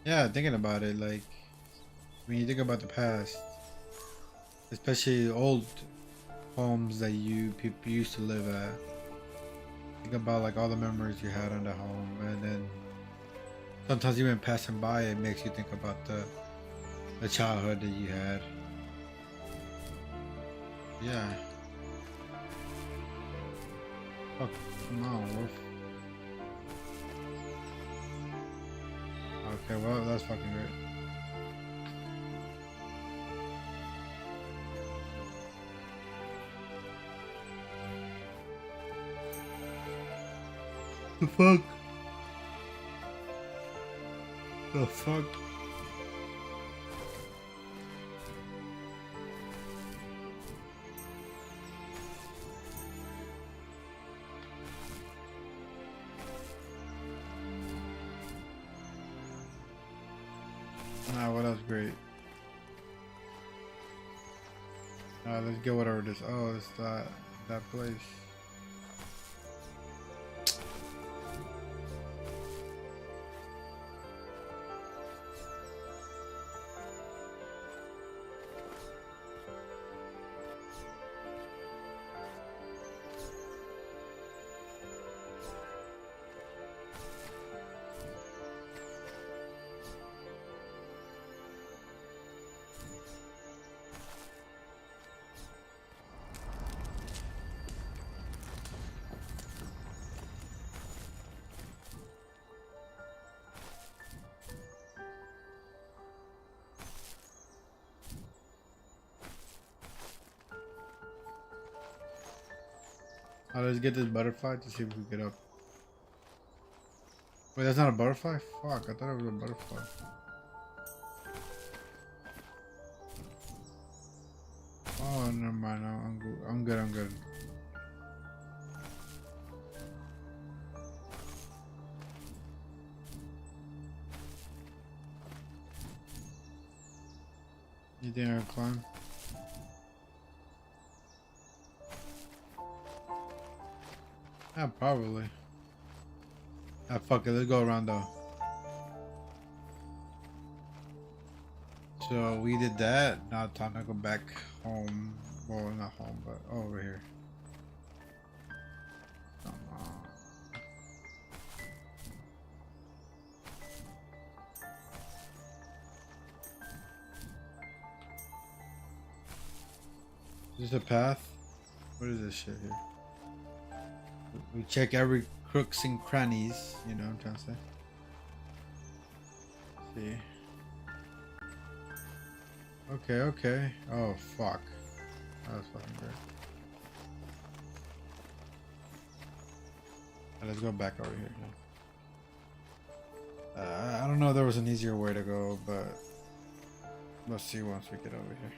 Yeah, thinking about it, like when you think about the past, especially old homes that people used to live at. Think about like all the memories you had in the home, and then sometimes even passing by, it makes you think about the childhood that you had. Yeah. Fuck, come on, Wolf. Okay, well, that's fucking great. The fuck? The fuck? Nah, well, that's great. Let's get whatever it is. Oh, it's that place. Let's get this butterfly to see if we get up. Wait, that's not a butterfly? Fuck, I thought it was a butterfly. Oh, never mind. No, I'm good. I'm good. I'm good. You think I can climb? Yeah, probably. Ah, fuck it. Let's go around though. So we did that. Now time to go back home. Well, not home, but over here. Come on. Is this a path? What is this shit here? We check every crooks and crannies, you know what I'm trying to say. Let's see. Okay, okay. Oh, fuck. That was fucking great. Let's go back over here now. I don't know if there was an easier way to go, but let's see once we get over here.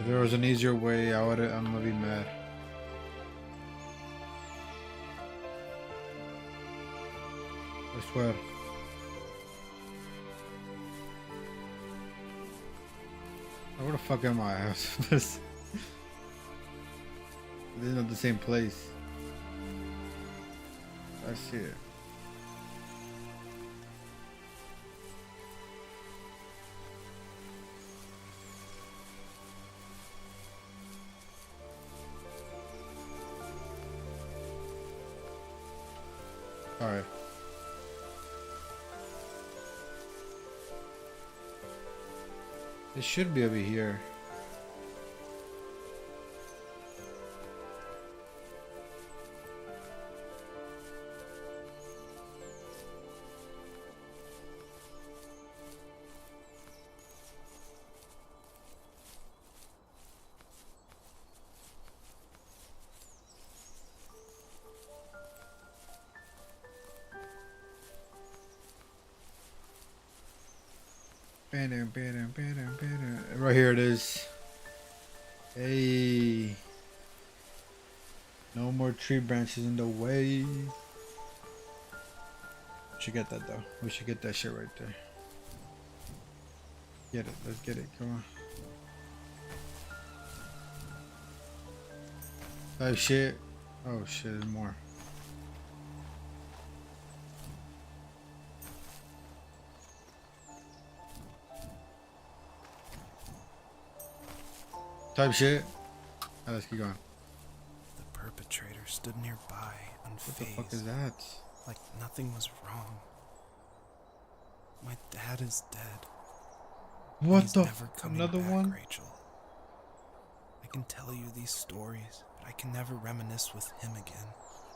If there was an easier way, I'm gonna be mad. I swear. Oh, where the fuck am I? This is not the same place. I see it. Alright. It should be over here. Right here it is. Hey. No more tree branches in the way. Should get that though. We should get that shit right there. Get it. Let's get it. Come on. Oh shit. Oh shit, there's more. Type shit. Oh, let's keep going. The perpetrator stood nearby, What the unfazed, fuck is that? like nothing was wrong. My dad is dead. and What he's the never coming another back, one? Rachel. I can tell you these stories, but I can never reminisce with him again.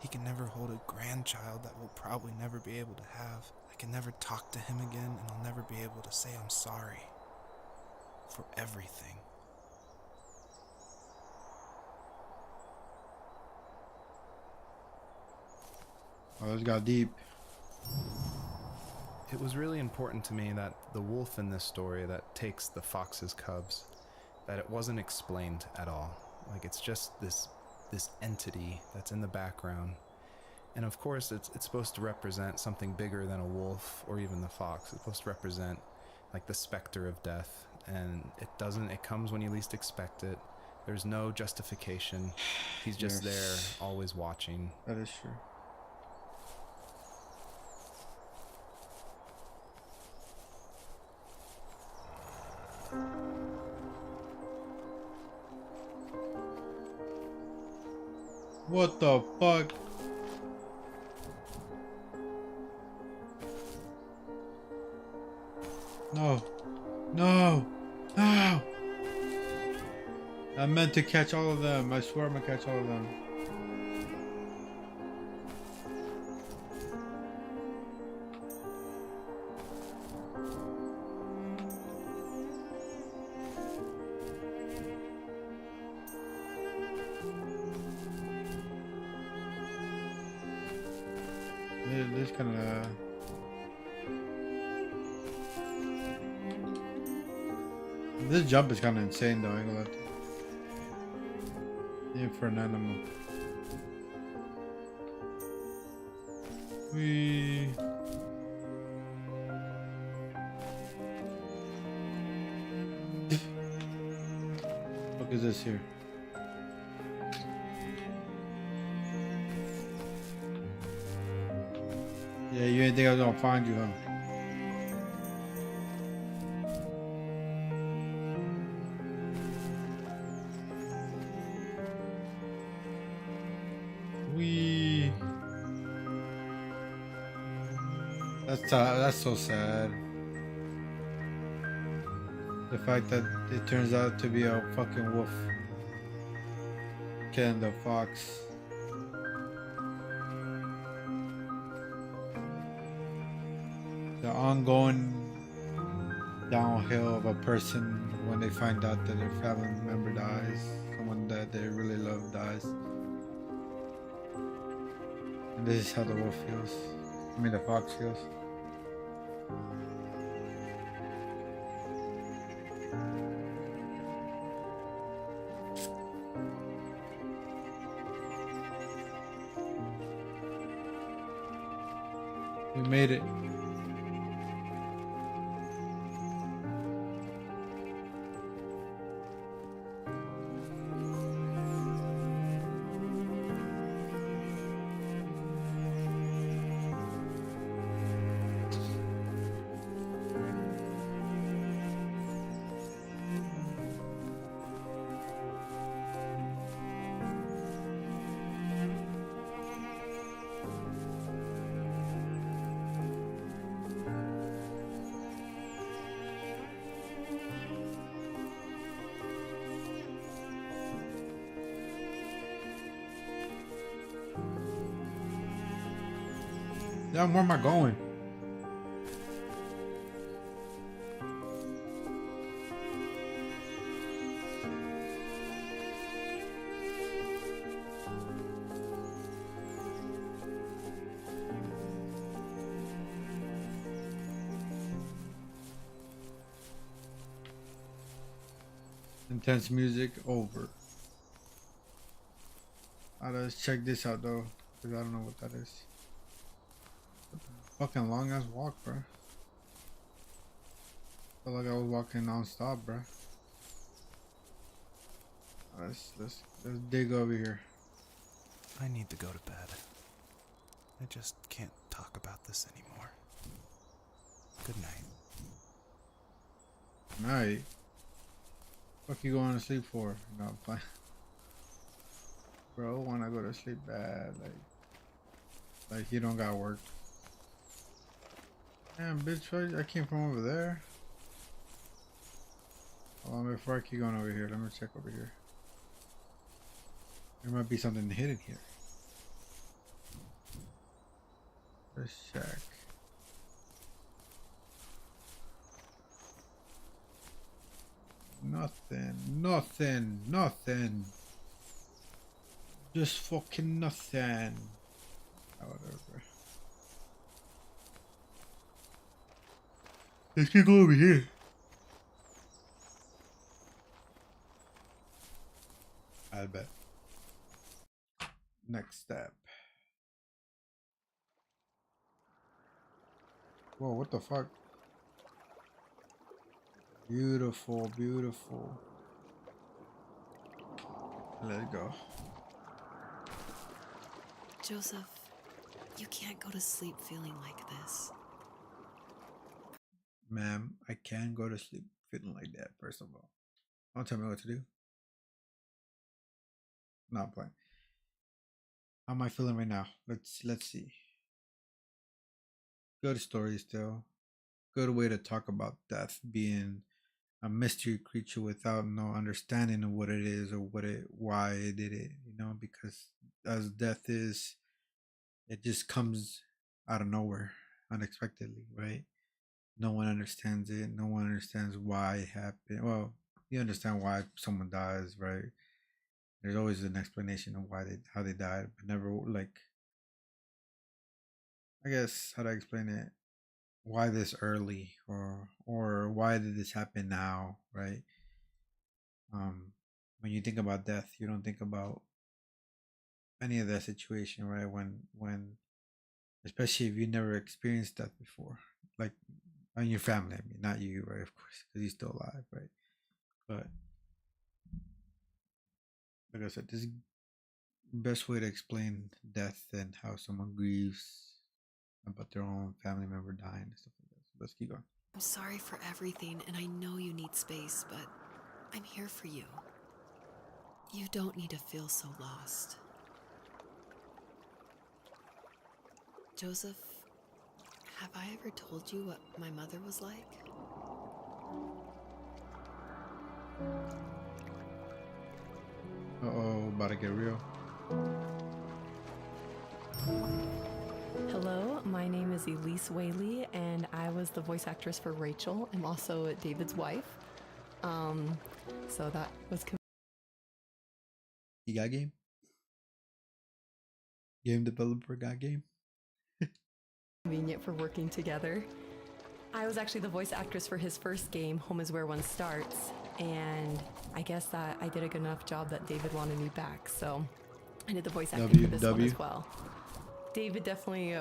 He can never hold a grandchild that we'll probably never be able to have. I can never talk to him again, and I'll never be able to say I'm sorry for everything. Oh, this got deep. It was really important to me that the wolf in this story that takes the fox's cubs, that it wasn't explained at all. Like, it's just this entity that's in the background. And of course, it's supposed to represent something bigger than a wolf or even the fox. It's supposed to represent like the specter of death, and it comes when you least expect it. There's no justification. He's just Yes. there, always watching. That is true. What the fuck? No. No. No. I meant to catch all of them. I swear I'm gonna catch all of them. This kind of. This jump is kind of insane, though. I ain't gonna lie to you. Even for an animal. Wee. What is this here? Yeah, you didn't think I was gonna find you, huh? Wee. That's so sad. The fact that it turns out to be a fucking wolf killing the fox. The ongoing downhill of a person when they find out that their family member dies, someone that they really love dies. And this is how the wolf feels. I mean, the fox feels. We made it. Damn, where am I going? Intense music over. Let's check this out though, because I don't know what that is. Fucking long ass walk, bro. Felt like I was walking non-stop, bro. Let's dig over here. I need to go to bed. I just can't talk about this anymore. Good night. Night. Fuck you going to sleep for? No, I'm fine. Bro, when I go to sleep bad, like you don't got work. Damn, bitch, I came from over there. Hold on, before I keep going over here, let me check over here. There might be something hidden here. Let's check. Nothing. Just fucking nothing. Oh, whatever. Let's go over here. I bet. Next step. Whoa, what the fuck? Beautiful. Let's go. Joseph, you can't go to sleep feeling like this. Ma'am, I can't go to sleep feeling like that, first of all. Don't tell me what to do. Not playing. How am I feeling right now? Let's see. Good story still. Good way to talk about death being a mystery creature without no understanding of what it is or why it did it, you know, because as death is, it just comes out of nowhere unexpectedly, right? No one understands it. No one understands why it happened. Well, you understand why someone dies, right? There's always an explanation of how they died, but never like, I guess, how do I explain it? Why this early, or why did this happen now, right? When you think about death, you don't think about any of that situation, right? When especially if you never experienced that before, like in your family, I mean, not you, right? Of course, because you're still alive, right? But like I said, this is the best way to explain death and how someone grieves about their own family member dying and stuff like that. So let's keep going. I'm sorry for everything, and I know you need space, but I'm here for you. You don't need to feel so lost. Joseph, have I ever told you what my mother was like? Uh-oh, about to get real. Hello, my name is Elise Whaley, and I was the voice actress for Rachel. I'm also David's wife. So that was You got game? Game developer got game? convenient for working together. I was actually the voice actress for his first game, Home is Where One Starts, and I guess that I did a good enough job that David wanted me back, so I did the voice acting for this one as well. David definitely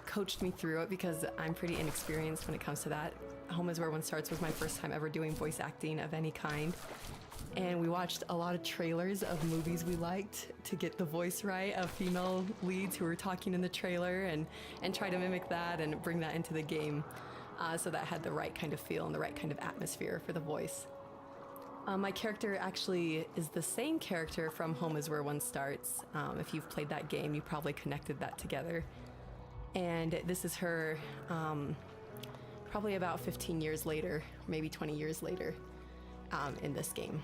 coached me through it because I'm pretty inexperienced when it comes to that. Home is Where One Starts was my first time ever doing voice acting of any kind. And we watched a lot of trailers of movies we liked to get the voice right of female leads who were talking in the trailer and try to mimic that and bring that into the game. So that had the right kind of feel and the right kind of atmosphere for the voice. My character actually is the same character from Home is Where One Starts. If you've played that game, you probably connected that together. And this is her probably about 15 years later, maybe 20 years later in this game.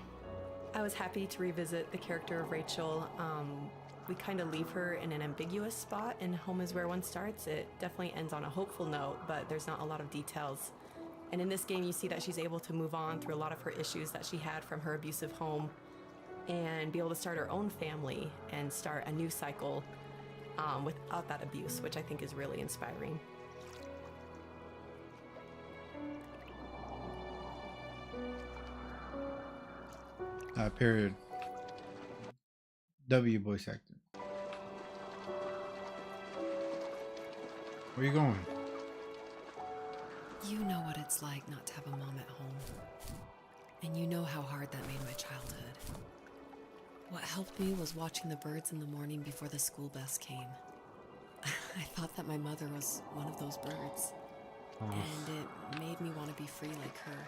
I was happy to revisit the character of Rachel we kind of leave her in an ambiguous spot in Home is Where One Starts. It definitely ends on a hopeful note, but there's not a lot of details. And in this game, you see that she's able to move on through a lot of her issues that she had from her abusive home and be able to start her own family and start a new cycle without that abuse, which I think is really inspiring. Period. W voice acting. Where you going? You know what it's like not to have a mom at home. And you know how hard that made my childhood. What helped me was watching the birds in the morning before the school bus came. I thought that my mother was one of those birds. Oh. And it made me want to be free like her.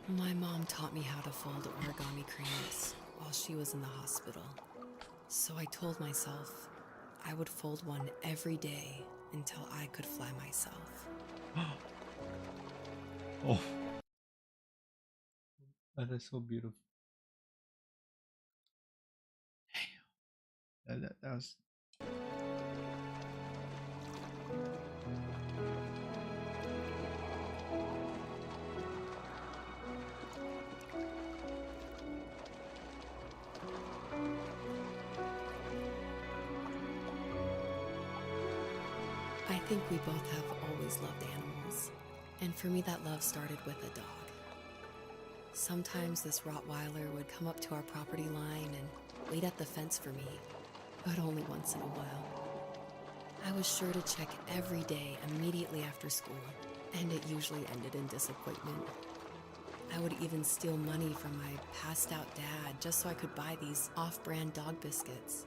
My mom taught me how to fold origami cranes while she was in the hospital. So I told myself I would fold one every day until I could fly myself. Oh, that is so beautiful. Damn. That was. I think we both have always loved animals, and for me that love started with a dog. Sometimes this Rottweiler would come up to our property line and wait at the fence for me, but only once in a while. I was sure to check every day immediately after school, and it usually ended in disappointment. I would even steal money from my passed-out dad just so I could buy these off-brand dog biscuits.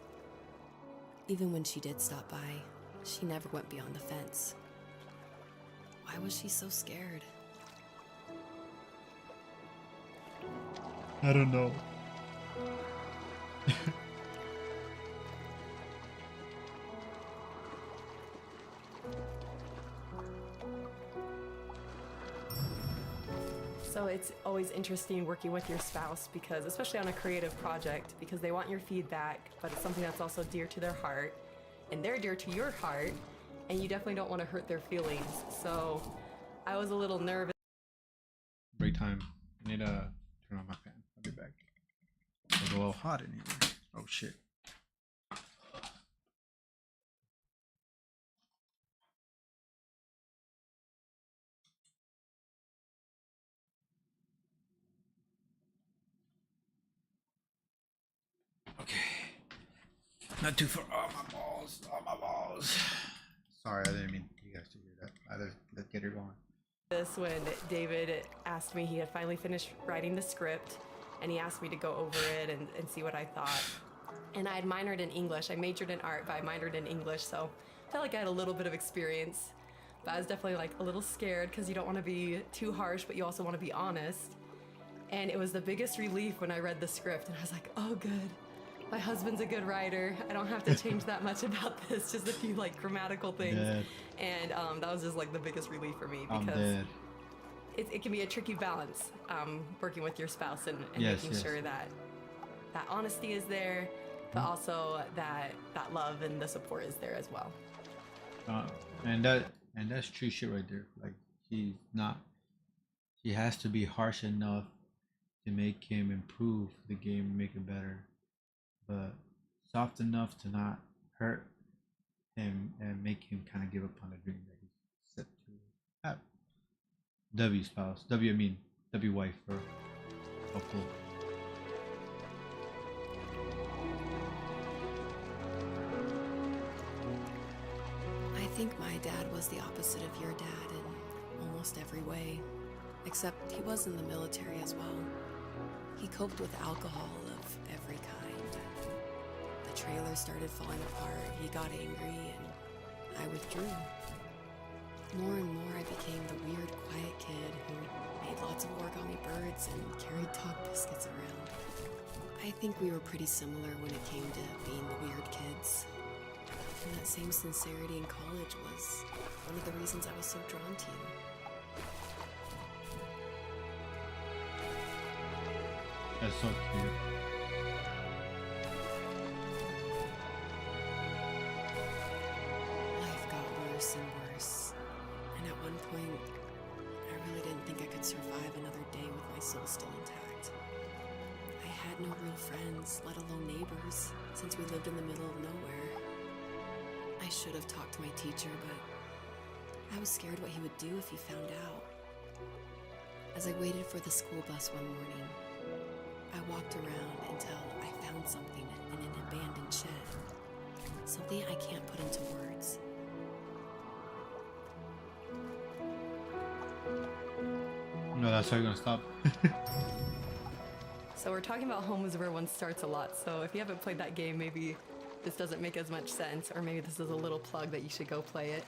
Even when she did stop by, she never went beyond the fence. Why was she so scared? I don't know. So it's always interesting working with your spouse because, especially on a creative project, because they want your feedback, but it's something that's also dear to their heart, and they're dear to your heart, and you definitely don't want to hurt their feelings. So I was a little nervous. Break time. I need to turn on my fan. I'll be back. It's a little hot in here. Oh shit. Okay. Not too far. Oh my balls. Oh my balls. Sorry, I didn't mean you guys to hear that. Let's get her going. This when David asked me, he had finally finished writing the script, and he asked me to go over it and see what I thought. And I had minored in English. I majored in art, but I minored in English, so I felt like I had a little bit of experience. But I was definitely like a little scared because you don't want to be too harsh, but you also want to be honest. And it was the biggest relief when I read the script, and I was like, oh, good. My husband's a good writer. I don't have to change that much about this, just a few like grammatical things. Dead. And that was just like the biggest relief for me I'm because dead. it can be a tricky balance working with your spouse and Yes, making yes. sure that that honesty is there, but also that love and the support is there as well. And that's true shit right there. Like he has to be harsh enough to make him improve the game, make it better, but soft enough to not hurt him and make him kind of give up on the dream that he's set to have. W spouse, W I mean W wife or couple. I think my dad was the opposite of your dad in almost every way, except he was in the military as well. He coped with alcohol of every kind. The trailer started falling apart, he got angry, and I withdrew. More and more I became the weird, quiet kid who made lots of origami birds and carried dog biscuits around. I think we were pretty similar when it came to being the weird kids. And that same sincerity in college was one of the reasons I was so drawn to you. That's so cute. point, I really didn't think I could survive another day with my soul still intact. I had no real friends, let alone neighbors, since we lived in the middle of nowhere. I should have talked to my teacher, but I was scared what he would do if he found out. As I waited for the school bus one morning, I walked around until I found something in an abandoned shed. Something I can't put into words. No, that's how you're gonna stop. So we're talking about Home is Where One Starts a lot. So if you haven't played that game, maybe this doesn't make as much sense, or maybe this is a little plug that you should go play it.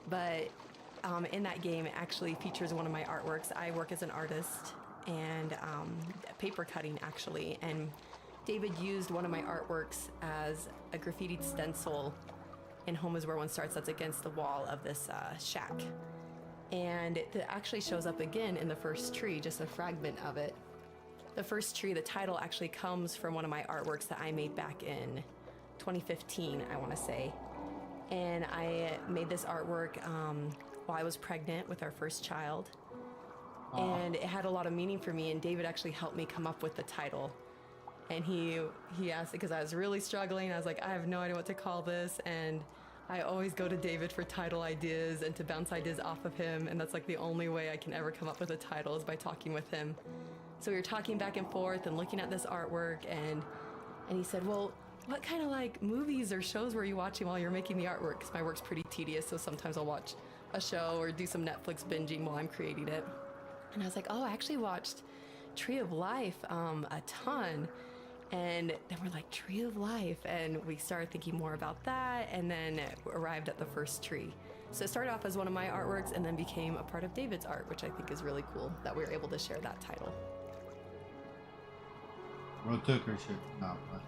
But in that game, it actually features one of my artworks. I work as an artist and paper cutting, actually. And David used one of my artworks as a graffitied stencil in Home is Where One Starts that's against the wall of this shack. And it actually shows up again in the first tree, just a fragment of it. The first tree, the title actually comes from one of my artworks that I made back in 2015, I want to say. And I made this artwork while I was pregnant with our first child. And it had a lot of meaning for me, and David actually helped me come up with the title. And he asked, because I was really struggling, I was like, I have no idea what to call this, and I always go to David for title ideas and to bounce ideas off of him, and that's like the only way I can ever come up with a title is by talking with him. So we were talking back and forth and looking at this artwork, and he said, well, what kind of like movies or shows were you watching while you're making the artwork? Because my work's pretty tedious, so sometimes I'll watch a show or do some Netflix binging while I'm creating it. And I was like, oh, I actually watched Tree of Life a ton. And then we're like, Tree of Life. And we started thinking more about that, and then arrived at the first tree. So it started off as one of my artworks and then became a part of David's art, which I think is really cool that we were able to share that title. Bro took her shit. No, but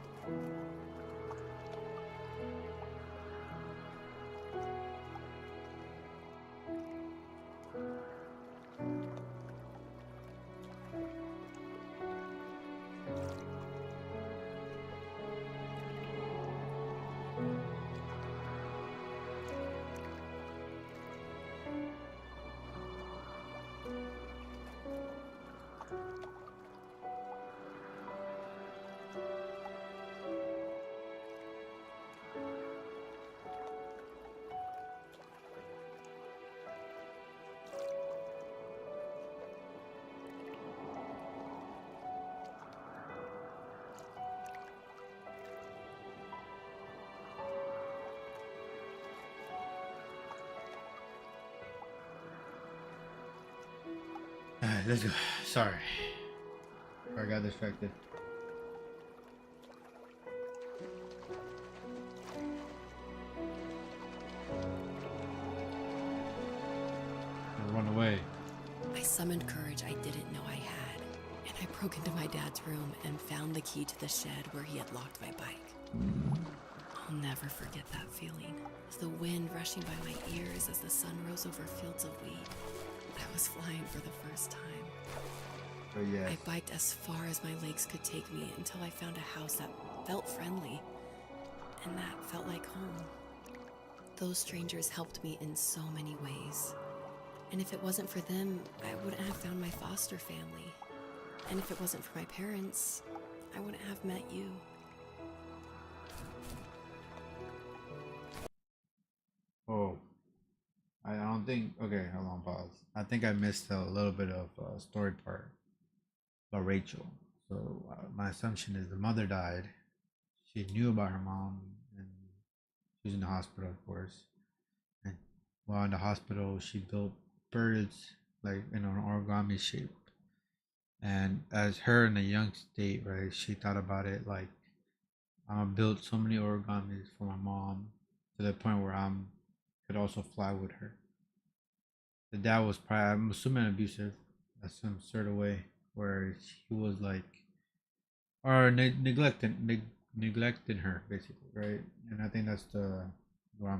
alright, let's go. Sorry. I got distracted. Run away. I summoned courage I didn't know I had, and I broke into my dad's room and found the key to the shed where he had locked my bike. I'll never forget that feeling, as the wind rushing by my ears as the sun rose over fields of wheat. I was flying for the first time. Oh yes. I biked as far as my legs could take me until I found a house that felt friendly, and that felt like home. Those strangers helped me in so many ways. And if it wasn't for them, I wouldn't have found my foster family. And if it wasn't for my parents, I wouldn't have met you. Oh. I don't think. Okay, hold on, pause. I think I missed a little bit of story part about Rachel. So my assumption is the mother died. She knew about her mom, and she was in the hospital, of course. And while in the hospital, she built birds like in an origami shape. And as her in a young state, right, she thought about it like, I'm gonna build so many origamis for my mom to the point where I'm could also fly with her. The dad was probably, I'm assuming, abusive in some sort of way, where he was like, or neglecting her basically, right? And I think that's the where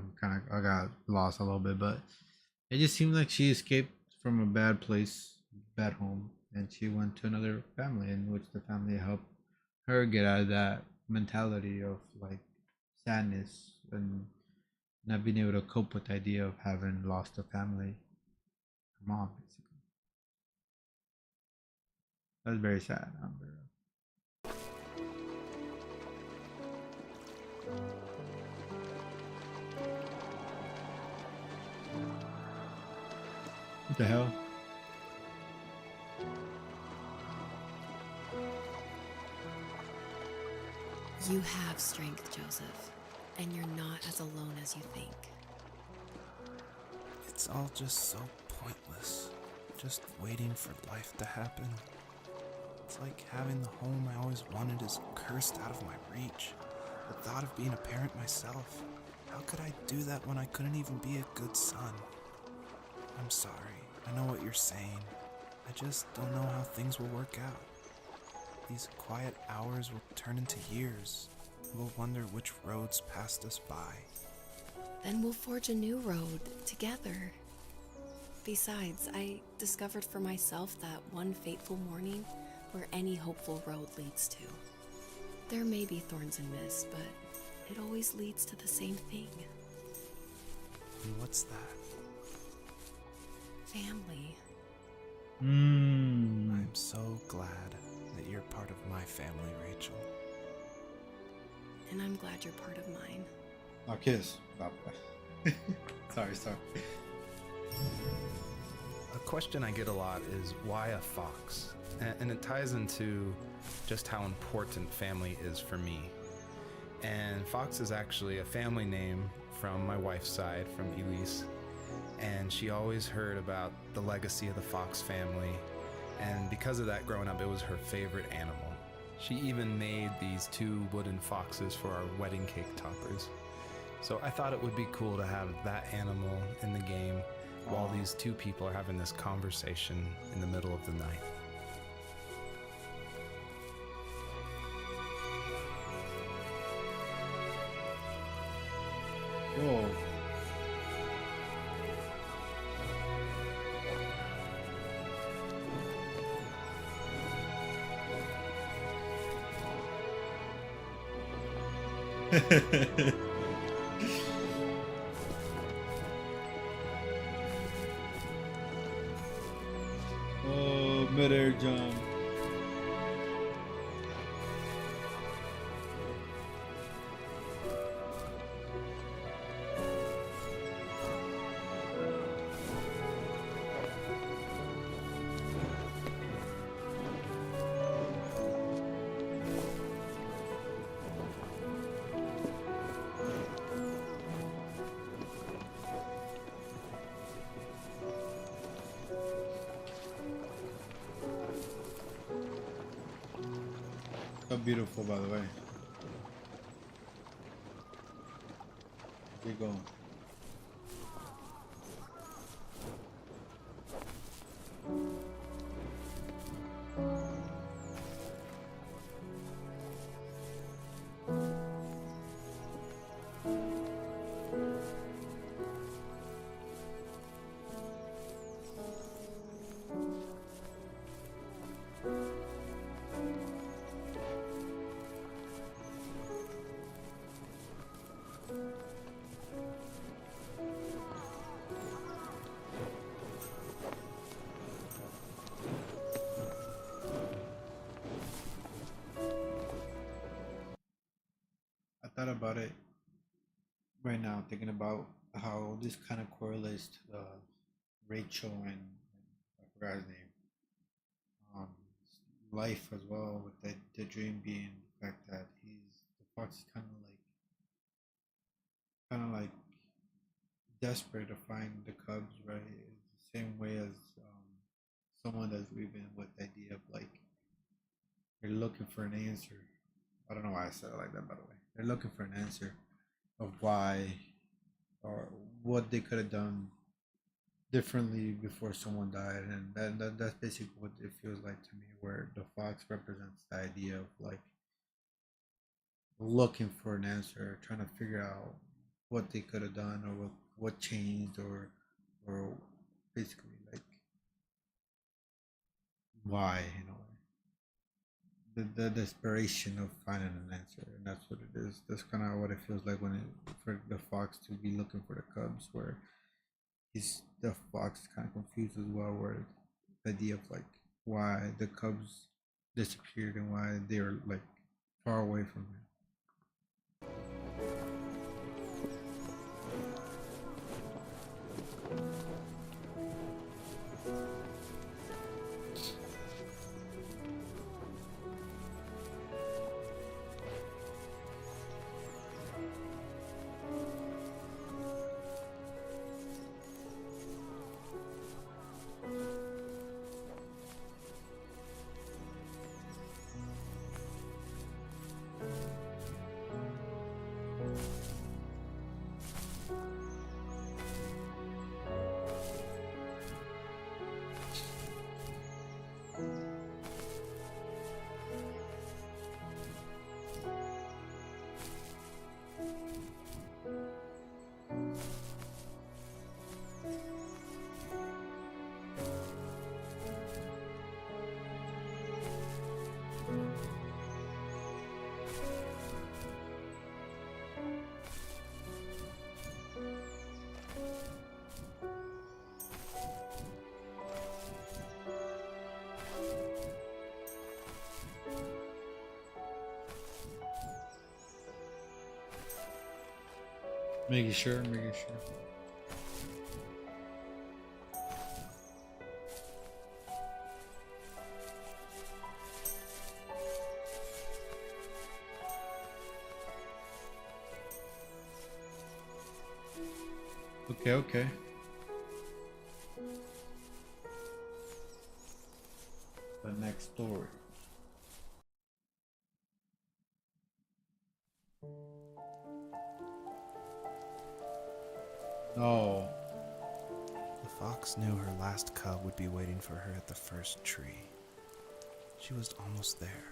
I got lost a little bit, but it just seemed like she escaped from a bad place, bad home, and she went to another family in which the family helped her get out of that mentality of like sadness and not being able to cope with the idea of having lost a family. Her mom, basically. That's very sad. What the hell? You have strength, Joseph, and you're not as alone as you think. It's all just so pointless. Just waiting for life to happen. It's like having the home I always wanted is cursed out of my reach. The thought of being a parent myself. How could I do that when I couldn't even be a good son? I'm sorry. I know what you're saying. I just don't know how things will work out. These quiet hours will turn into years. We'll wonder which roads passed us by. Then we'll forge a new road together. Besides, I discovered for myself that one fateful morning where any hopeful road leads to. There may be thorns and mist, but it always leads to the same thing. And what's that? Family. I'm so glad that you're part of my family, Rachel. And I'm glad you're part of mine. Now kiss. Sorry. A question I get a lot is why a fox? And it ties into just how important family is for me. And Fox is actually a family name from my wife's side, from Elise. And she always heard about the legacy of the Fox family. And because of that, growing up, it was her favorite animal. She even made these 2 wooden foxes for our wedding cake toppers. So I thought it would be cool to have that animal in the game while these 2 people are having this conversation in the middle of the night. Whoa. Oh, midair jump. So beautiful, by the way. Keep going. I thought about it right now, thinking about how this kind of correlates to Rachel and I forgot his name. Um, life as well, with the dream being the fact that the fox is kind of like desperate to find the cubs, right? It's the same way as someone that's weaving with the idea of like they're looking for an answer. I don't know why I said it like that, by the way. They're looking for an answer of why or what they could have done differently before someone died, and that's basically what it feels like to me. Where the fox represents the idea of like looking for an answer, trying to figure out what they could have done or what changed or basically like why, the desperation of finding an answer, and that's what it is. That's kind of what it feels like when it for the fox to be looking for the cubs, where he's the fox is kind of confused as well, where the idea of like why the cubs disappeared and why they were like far away from him. Making sure, making sure. Okay, okay. The next story. Oh, The fox knew her last cub would be waiting for her at the first tree. She was almost there.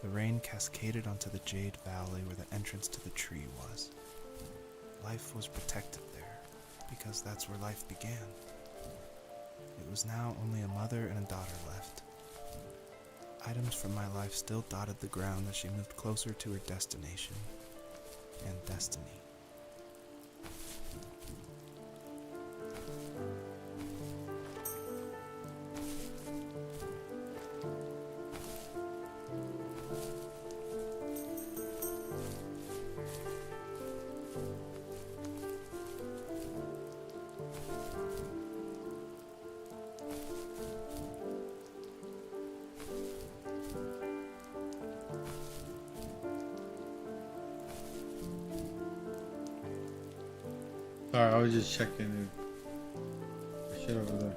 The rain cascaded onto the Jade Valley where the entrance to the tree was. Life was protected there, because that's where life began. It was now only a mother and a daughter left. Items from my life still dotted the ground as she moved closer to her destination and destiny. sorry, I was just checking the shit over there.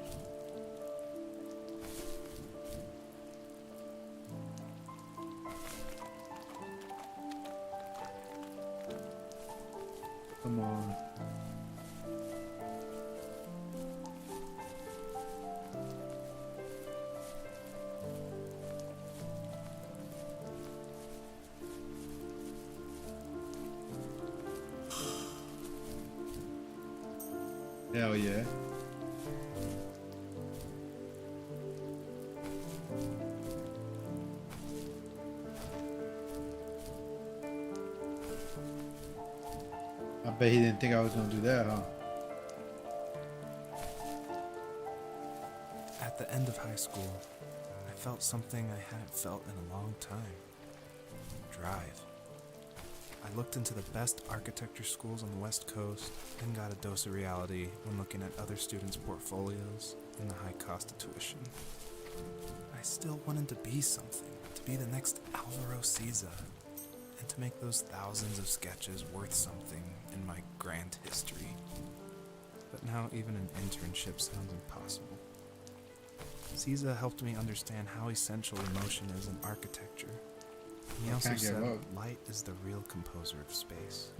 Come on. Hell yeah. I bet he didn't think I was gonna do that, huh? At the end of high school, I felt something I hadn't felt in a long time. Drive. I looked into the best architecture schools on the West Coast and got a dose of reality when looking at other students' portfolios and the high cost of tuition. I still wanted to be something, to be the next Alvaro Siza, and to make those thousands of sketches worth something in my grand history. But now even an internship sounds impossible. Siza helped me understand how essential emotion is in architecture. He also can't give said up. light is the real composer of space.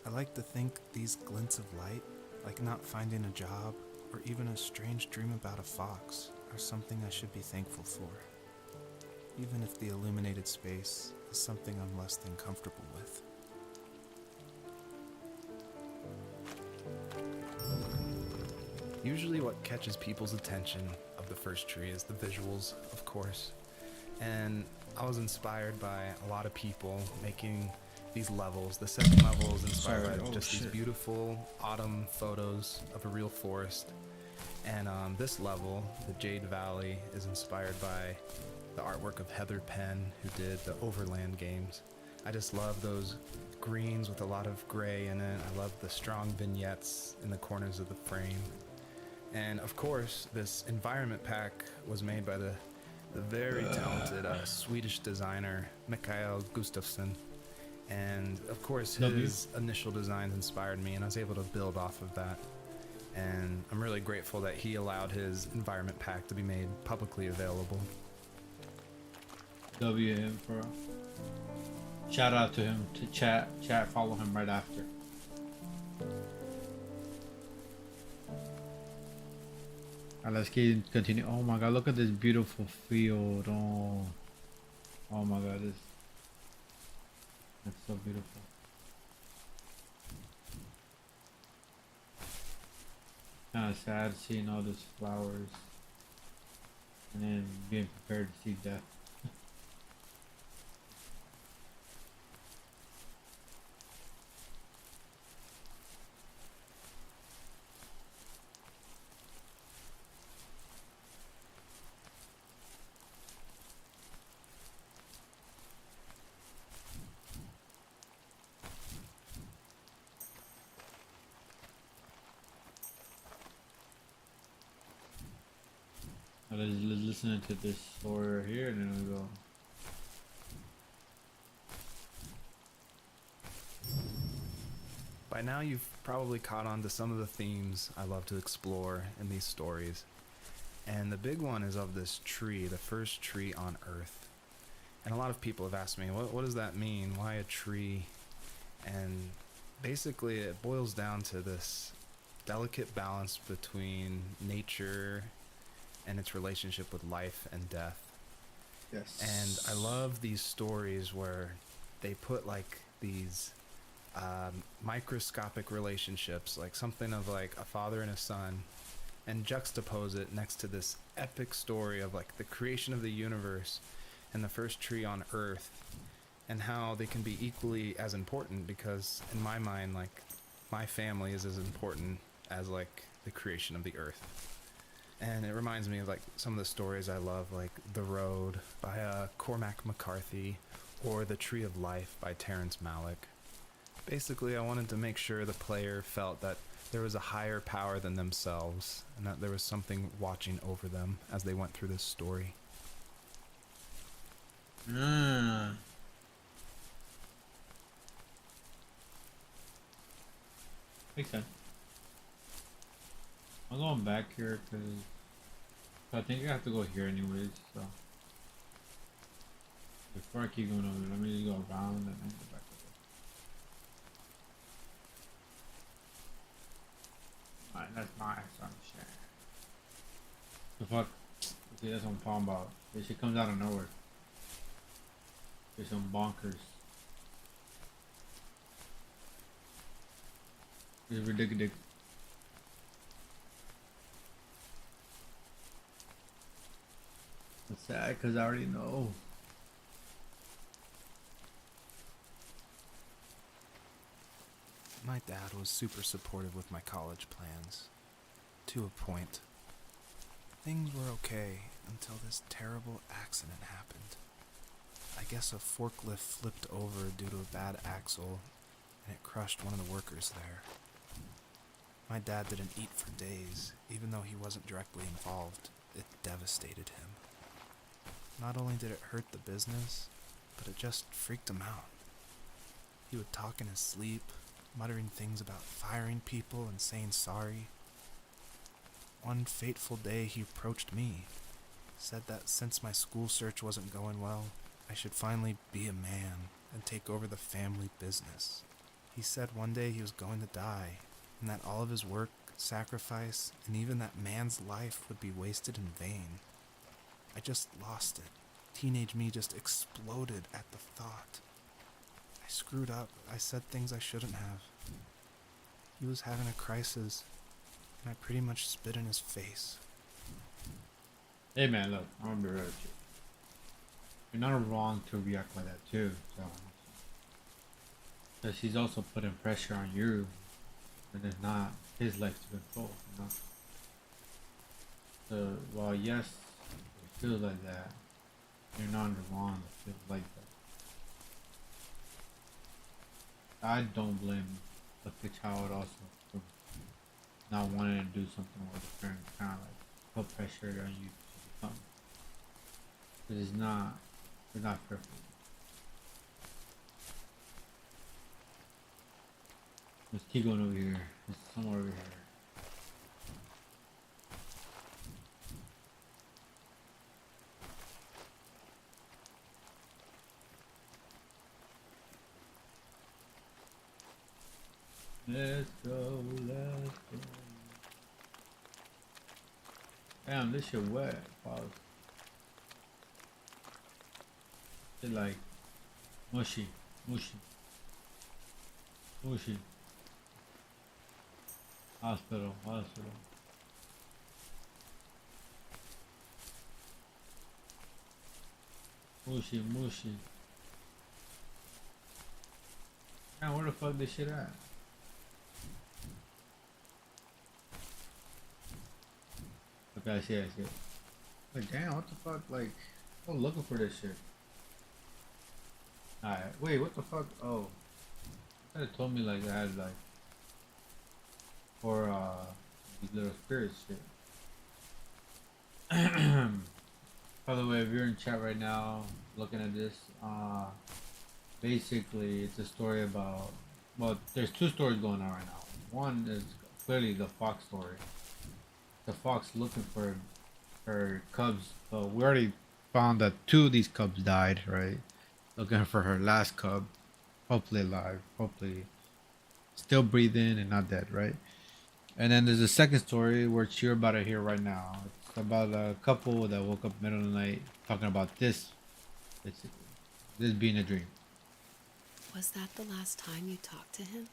I like to think these glints of light, like not finding a job or even a strange dream about a fox, are something I should be thankful for, even if the illuminated space is something I'm less than comfortable with. Usually what catches people's attention of the first tree is the visuals, of course. And I was inspired by a lot of people making these levels. The second level is inspired Sorry, by oh, just these shit. beautiful autumn photos of a real forest. And this level, the Jade Valley, is inspired by the artwork of Heather Penn, who did the Overland games. I just love those greens with a lot of gray in it. I love the strong vignettes in the corners of the frame. And of course, this environment pack was made by the very talented Swedish designer Mikael Gustafsson. And of course, his initial designs inspired me, and I was able to build off of that. And I'm really grateful that he allowed his environment pack to be made publicly available. W him, bro. Shout out to him, to chat, follow him right after. Alright, let's continue. Oh my god, look at this beautiful field. Oh my god, that's so beautiful. Kind of sad seeing all these flowers and then being prepared to see death. Let's listen to this story right here and then we go. By now, you've probably caught on to some of the themes I love to explore in these stories. And the big one is of this tree, the first tree on Earth. And a lot of people have asked me, what does that mean? Why a tree? And basically, it boils down to this delicate balance between nature and its relationship with life and death. Yes. And I love these stories where they put like these microscopic relationships, like something of like a father and a son, and juxtapose it next to this epic story of like the creation of the universe and the first tree on Earth, and how they can be equally as important, because in my mind, like, my family is as important as like the creation of the Earth. And it reminds me of like some of the stories I love, like The Road by Cormac McCarthy, or The Tree of Life by Terrence Malick. Basically, I wanted to make sure the player felt that there was a higher power than themselves, and that there was something watching over them as they went through this story. Makes sense. I'm going back here because I think I have to go here anyways, so before I keep going over, let me just go around and then go back over. Alright, that's my assumption. The fuck? See, that's what I'm talking about. This shit comes out of nowhere. There's some bonkers. It's ridiculous. It's sad because I already know. My dad was super supportive with my college plans. To a point. Things were okay until this terrible accident happened. I guess a forklift flipped over due to a bad axle, and it crushed one of the workers there. My dad didn't eat for days, even though he wasn't directly involved. It devastated him. Not only did it hurt the business, but it just freaked him out. He would talk in his sleep, muttering things about firing people and saying sorry. One fateful day he approached me, said that since my school search wasn't going well, I should finally be a man and take over the family business. He said one day he was going to die, and that all of his work, sacrifice, and even that man's life would be wasted in vain. I just lost it. Teenage me just exploded at the thought. I screwed up. I said things I shouldn't have. He was having a crisis, and I pretty much spit in his face. Hey man, look, I'm gonna be real with you. You're not wrong to react like that too. So Because he's also putting pressure on you, and it's not his life to control, you know. So while yes, it feels like that, you're not in the wrong. It feels like that. I don't blame the child also for not wanting to do something where the parents kind of like put pressure on you to become. Because it's not fair for you. Let's keep going over here. There's somewhere over here. Let's go, let's go. Damn, this shit wet. Pause. It's like mushy, mushy, mushy. Hospital, hospital. Mushy, mushy. Man, where the fuck this shit at? Okay, I see it, I see it. Like, damn, what the fuck? Like, I'm looking for this shit. Alright, wait, what the fuck? Oh. You could have told me, like, I had, like, for, these little spirits shit. By the way, if you're in chat right now, looking at this, basically, it's a story about, well, there's two stories going on right now. One is clearly the fox story. The fox looking for her cubs, but we already found that two of these cubs died, right? Looking for her last cub, hopefully alive, hopefully still breathing and not dead, right? And then there's a second story which you're about to hear right now. It's about a couple that woke up middle of the night talking about this, basically, this being a dream. Was that the last time you talked to him?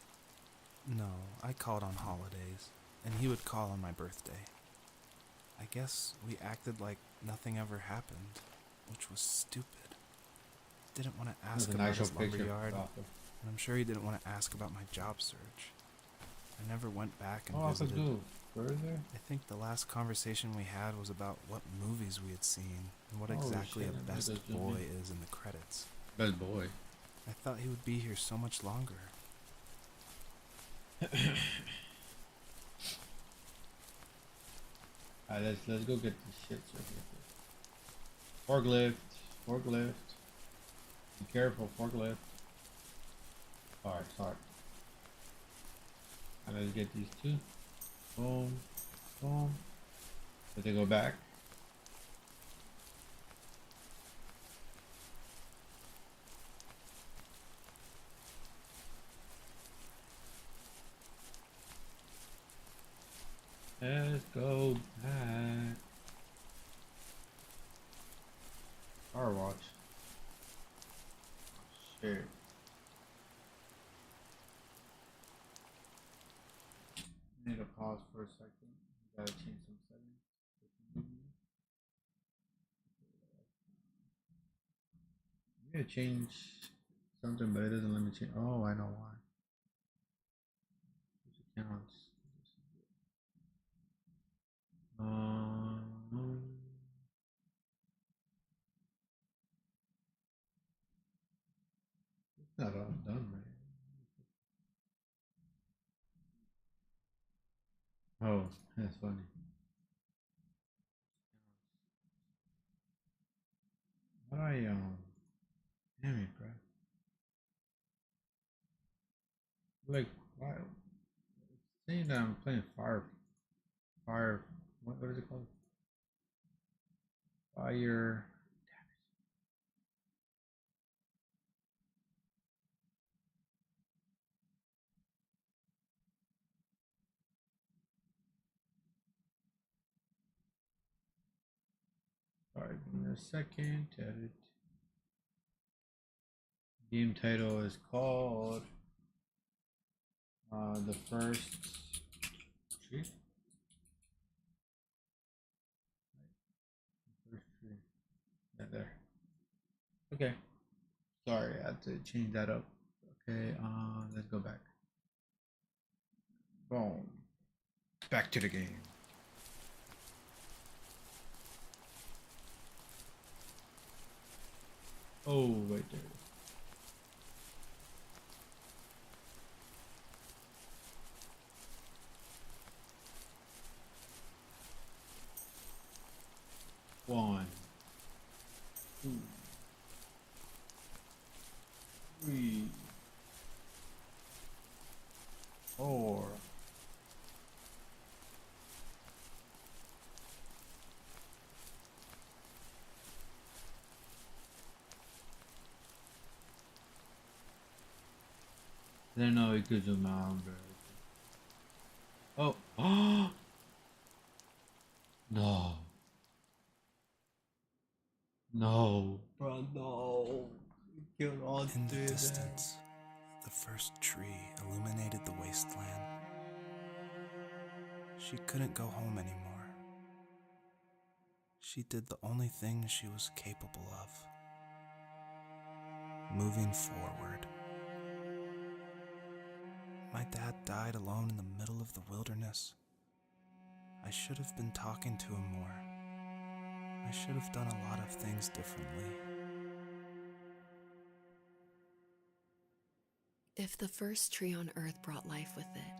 No, I called on holidays, and he would call on my birthday. I guess we acted like nothing ever happened, which was stupid. Didn't want to There's ask an about actual his picture. lumberyard, and I'm sure he didn't want to ask about my job search. I never went back and Oh, I could visited. do further. I think the last conversation we had was about what movies we had seen and what Oh, exactly shit, a let me best go zoom boy in. is in the credits. Best boy. I thought he would be here so much longer. Alright, let's go get this shit. Forklift, forklift. Be careful, forklift. Sorry, sorry. And let's get these two. Boom, boom. Let they go back. Let's go back. Car watch. Shit. Need to pause for a second. Gotta change some settings. I'm gonna change something, but it doesn't let me change. Oh, I know why. Accounts. It's not all done, right? Oh, that's funny. How do I damn it, bro. Like, why? It's saying that I'm playing fire. What is it called? Fire. Sorry, give me a second to edit. Game title is called the first tree. First tree. Yeah, there. Okay. Sorry, I had to change that up. Okay, let's go back. Boom. Back to the game. Oh, right there. One, two, three, four. I don't know, it could zoom out. Oh, oh, no, no, bro, no. You killed all In the three of them. distance, the first tree illuminated the wasteland. She couldn't go home anymore. She did the only thing she was capable of: moving forward. My dad died alone in the middle of the wilderness. I should have been talking to him more. I should have done a lot of things differently. If the first tree on Earth brought life with it,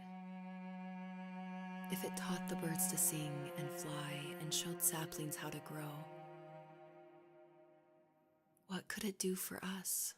if it taught the birds to sing and fly and showed saplings how to grow, what could it do for us?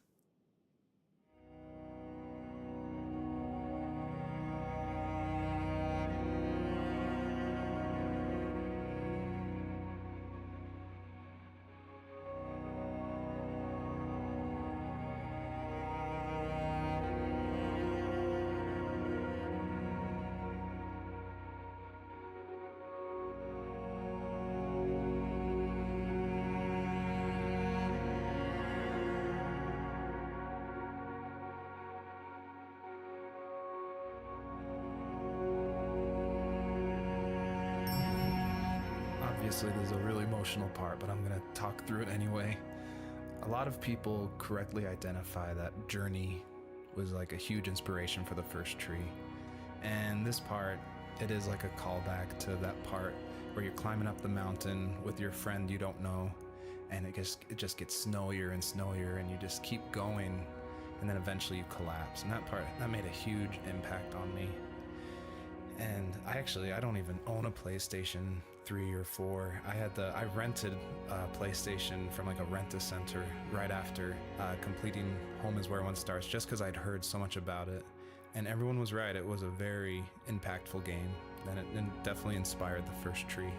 Obviously, there's a really emotional part, but I'm gonna talk through it anyway. A lot of people correctly identify that Journey was like a huge inspiration for the first tree. And this part, it is like a callback to that part where you're climbing up the mountain with your friend you don't know, and it just gets snowier and snowier, and you just keep going, and then eventually you collapse. And that part, that made a huge impact on me. And I don't even own a PlayStation 3 or 4. I rented a PlayStation from like a rent-a-center right after completing Home is Where One Starts, just because I'd heard so much about it. And everyone was right, it was a very impactful game, and it definitely inspired the first tree.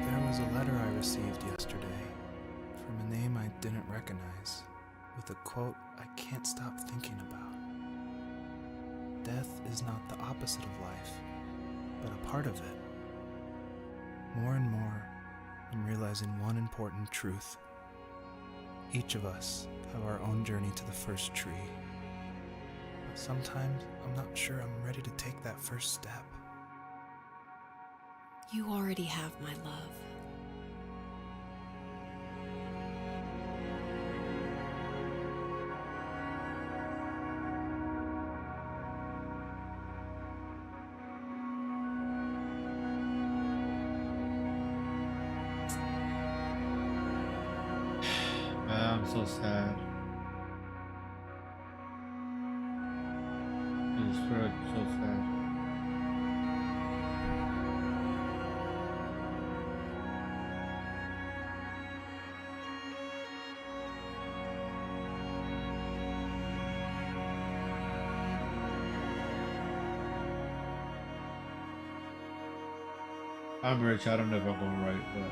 There was a letter I received yesterday from a name I didn't recognize, with a quote I can't stop thinking about. Death is not the opposite of life, but a part of it. More and more, I'm realizing one important truth. Each of us have our own journey to the first tree. But sometimes I'm not sure I'm ready to take that first step. You already have my love. I'm so sad. I swear it's so sad. I'm rich, I don't know if I'm going right, but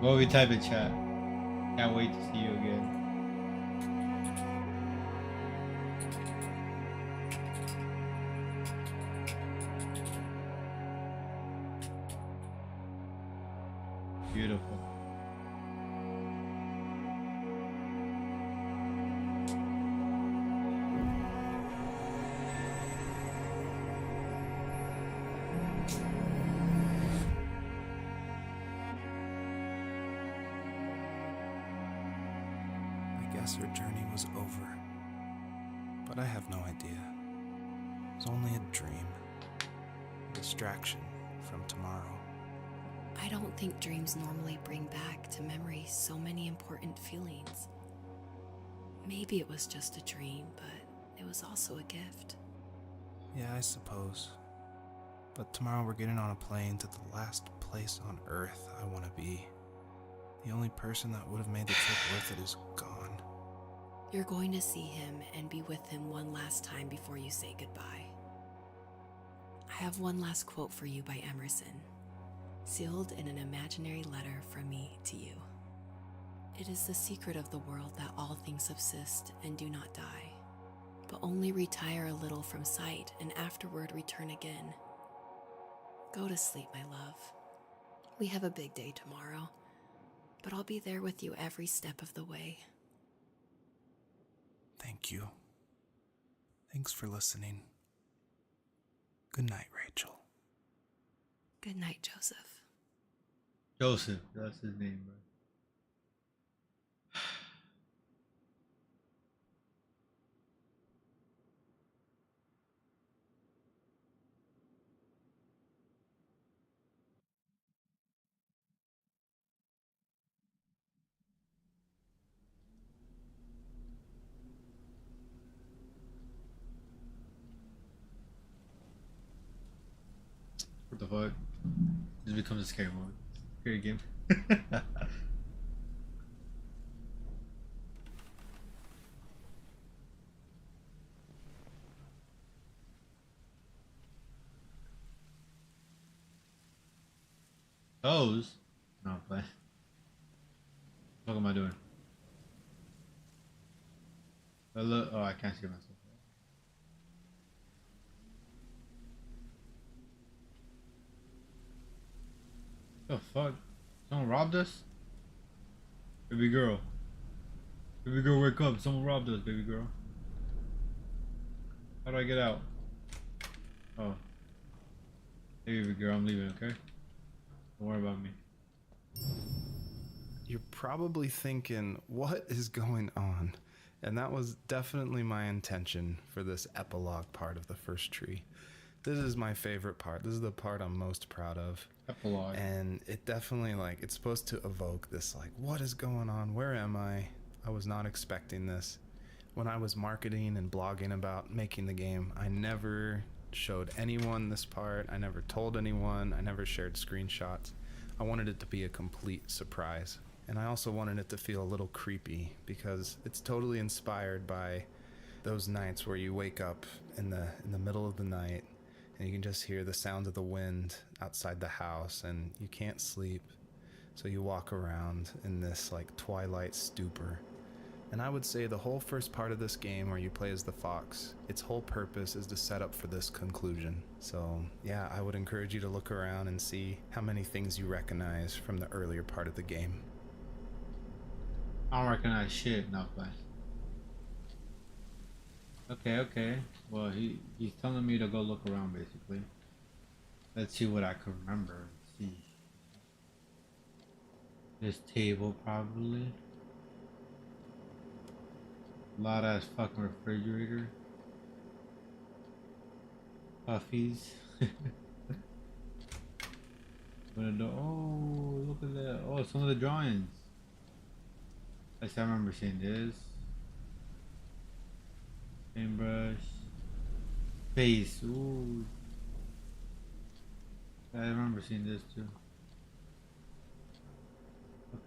What we type in chat? Can't wait to see you again. Beautiful. I guess her journey was over. But I have no idea. It was only a dream. A distraction from tomorrow. I don't think dreams normally bring back to memory so many important feelings. Maybe it was just a dream, but it was also a gift. Yeah, I suppose. But tomorrow we're getting on a plane to the last place on Earth I want to be. The only person that would have made the trip worth it is gone. You're going to see him and be with him one last time before you say goodbye. I have one last quote for you by Emerson, sealed in an imaginary letter from me to you. It is the secret of the world that all things subsist and do not die, but only retire a little from sight and afterward return again. Go to sleep, my love. We have a big day tomorrow, but I'll be there with you every step of the way. Thank you. Thanks for listening. Good night, Rachel. Good night, Joseph. Joseph, that's his name, bro. What the fuck? This becomes a scary mode. Scary game. Those? No, play. What am I doing? Look, oh, I can't see myself. The fuck? Someone robbed us? Baby girl. Baby girl, wake up. Someone robbed us, baby girl. How do I get out? Oh. Hey, baby girl, I'm leaving, okay? Don't worry about me. You're probably thinking, what is going on? And that was definitely my intention for this epilogue part of the first tree. This is my favorite part. This is the part I'm most proud of. Epilogue. And it definitely, like, it's supposed to evoke this, like, what is going on? Where am I? I was not expecting this. When I was marketing and blogging about making the game, I never showed anyone this part. I never told anyone. I never shared screenshots. I wanted it to be a complete surprise. And I also wanted it to feel a little creepy because it's totally inspired by those nights where you wake up in the middle of the night and you can just hear the sound of the wind outside the house and you can't sleep. So you walk around in this like twilight stupor. And I would say the whole first part of this game where you play as the fox, its whole purpose is to set up for this conclusion. So yeah, I would encourage you to look around and see how many things you recognize from the earlier part of the game. I don't recognize shit, no play. Okay. Well, he's telling me to go look around, basically. Let's see what I can remember. Let's see. This table, probably. Lot ass fucking refrigerator. Puffies. Oh, look at that. Oh, some of the drawings. I remember seeing this. Paintbrush. Face. Ooh. I remember seeing this too.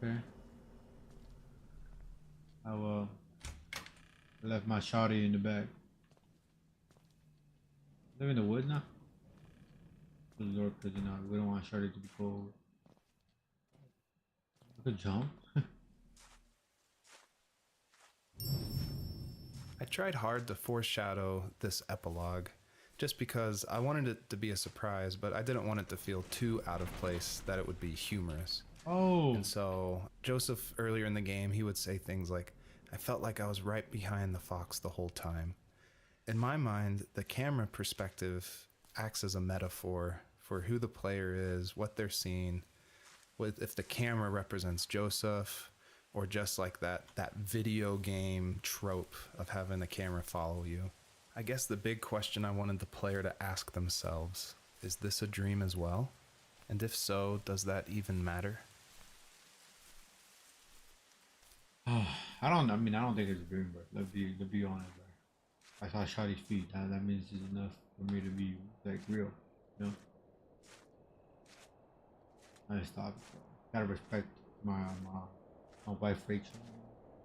Okay. I left my shawty in the back. Live in the woods now? Close the door because, you know, we don't want shawty to be cold. Good jump. I tried hard to foreshadow this epilogue just because I wanted it to be a surprise, but I didn't want it to feel too out of place that it would be humorous. Oh. And so Joseph, earlier in the game, he would say things like, I felt like I was right behind the fox the whole time. In my mind, the camera perspective acts as a metaphor for who the player is, what they're seeing. If the camera represents Joseph, or just like that video game trope of having the camera follow you. I guess the big question I wanted the player to ask themselves, is this a dream as well? And if so, does that even matter? I don't think it's a dream, bro. Let's be honest, bro. I saw Shotty's feet. That means it's enough for me to be like real, you know. I just stop it, bro. Gotta respect my wife Rachel.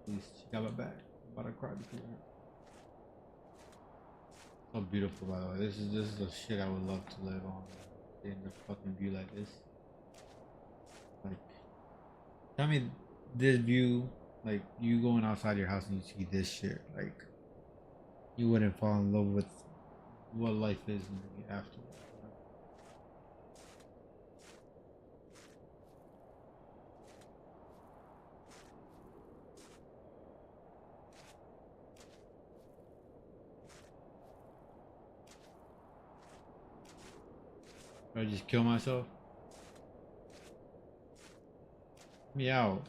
Please, she got my back. I'm about to cry because of her. So beautiful, by the way. This is the shit I would love to live on. In the fucking view like this. Like, tell me this view. Like, you going outside your house and you see this shit, like, you wouldn't fall in love with what life is after. Should I just kill myself? Let me out.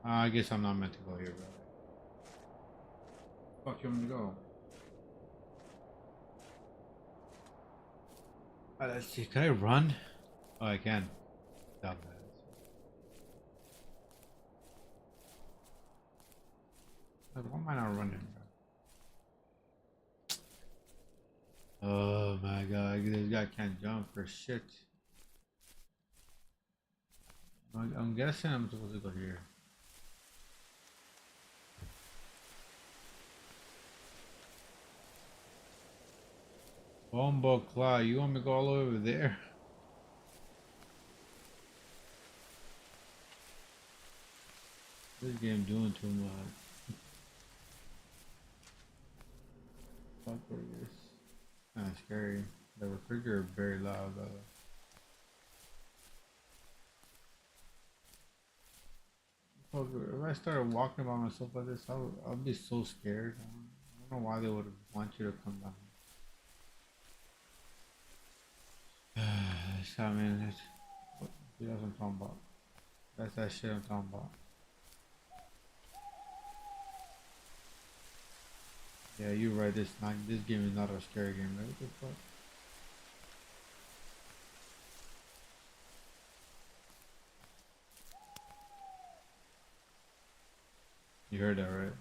I guess I'm not meant to go here, bro. Fuck you want me to go? Let's see, can I run? Oh, I can. Stop that. Like, why am I not running, bro? Oh my god, this guy can't jump for shit. I'm guessing I'm supposed to go here. Bombo Claw, you want me to go all the way over there? This game doing too much. Fuck burgers. Kinda scary. The refrigerator is very loud though. Fuck, if I started walking by myself like this, I would be so scared. I don't know why they would want you to come down. I mean, that's what I'm talking about. That's that shit I'm talking about. Yeah, you're right. This game is not a scary game, right? What the fuck? You heard that, right?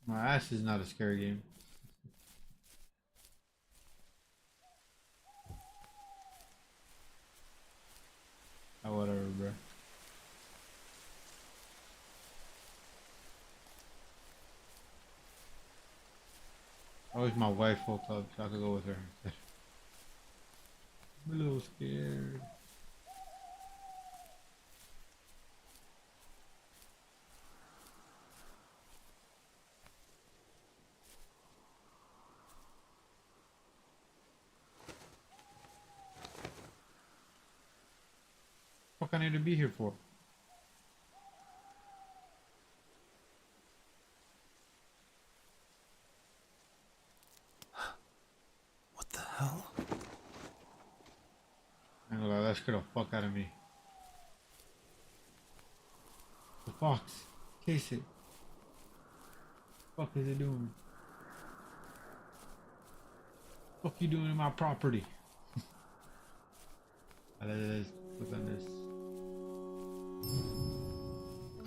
My ass is not a scary game. Oh, whatever, bro. I wish my wife woke up so I could go with her instead. I'm a little scared. What I need to be here for? What the hell? I ain't gonna lie, that scared the fuck out of me. The fox. Case it. What the fuck is it doing? What you doing in my property? Let's look on this.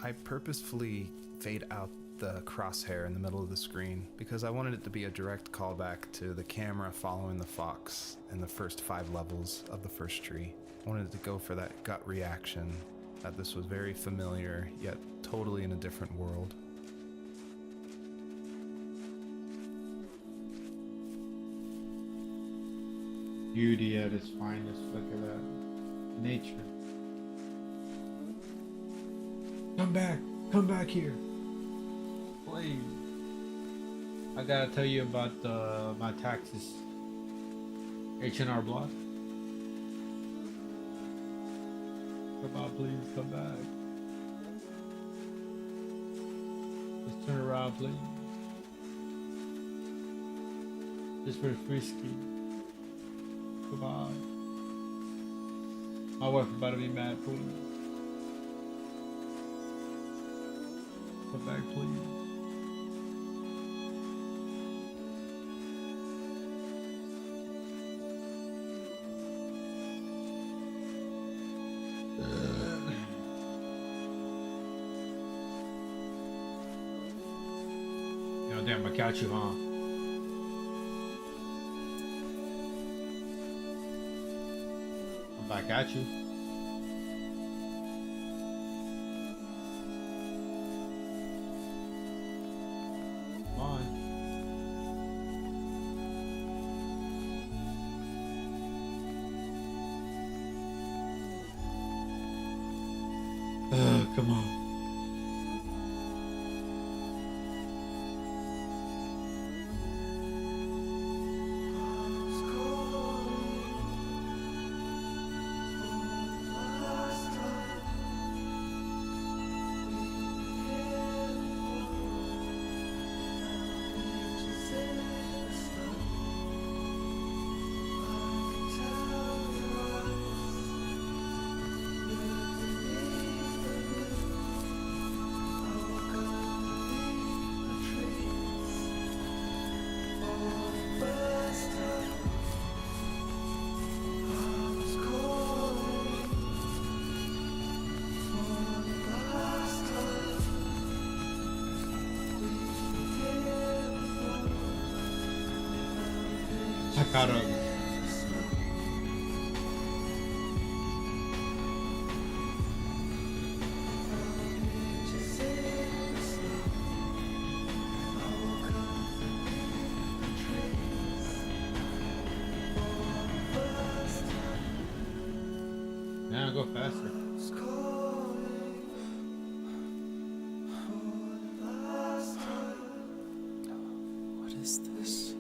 I purposefully fade out the crosshair in the middle of the screen because I wanted it to be a direct callback to the camera following the fox in the first 5 levels of the first tree. I wanted to go for that gut reaction that this was very familiar, yet totally in a different world. Beauty at its finest. Look at that. Nature. Come back. Come back here. Please. I gotta tell you about my taxes. H&R Block. Come on, please. Come back. Just turn around, please. Just for Frisky. Come on. My wife about to be mad, please. Come back, please. You know, damn, I catch you, huh? I'm back at you. Come on. Come on. I gotta. Yeah, go faster. What is this?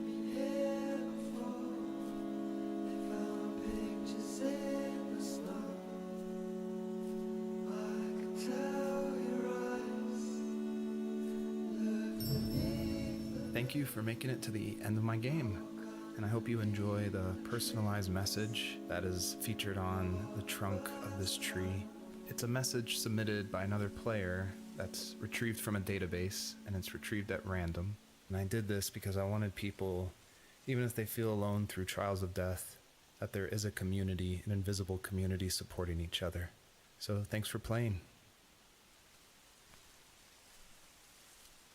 Thank you for making it to the end of my game, and I hope you enjoy the personalized message that is featured on the trunk of this tree. It's a message submitted by another player that's retrieved from a database, and it's retrieved at random. And I did this because I wanted people, even if they feel alone through trials of death, that there is a community, an invisible community supporting each other. So thanks for playing.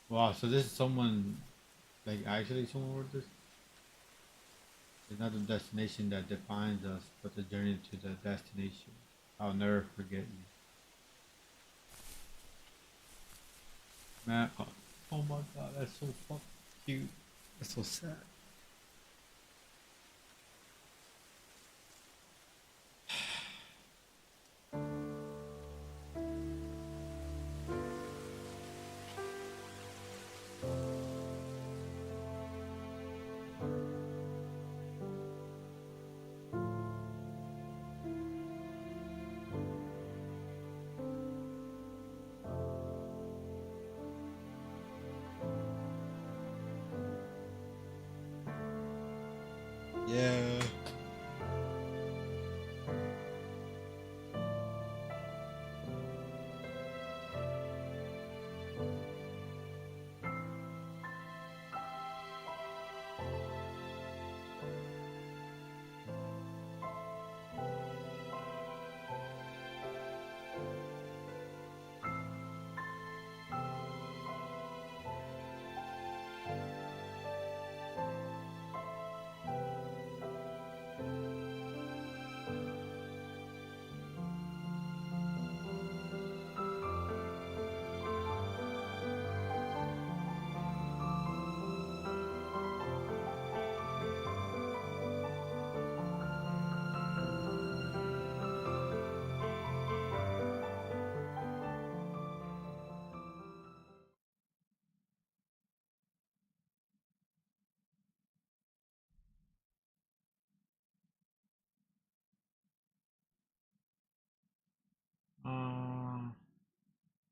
Wow, so this is someone, like actually someone wrote this? It's not the destination that defines us, but the journey to the destination. I'll never forget you. Man, oh my god, that's so fucking cute. That's so sad.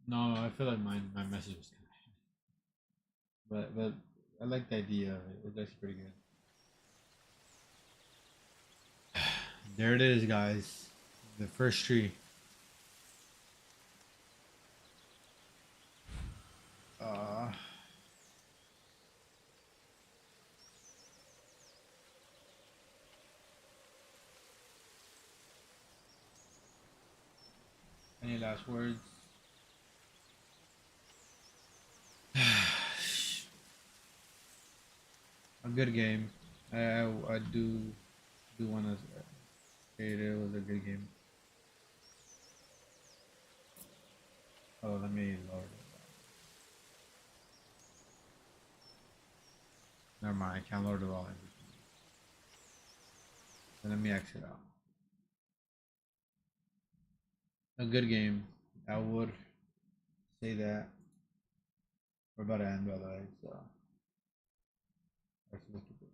No, I feel like my message was kind but I like the idea of it. It's actually pretty good. There it is, guys. The first tree. Uh, any last words? A good game. I do want to say it was a good game. Oh, let me lower it. Never mind, I can't lower the volume. So let me exit out. A good game. I would say that. We're about to end, by the way. So, actually, let's keep it.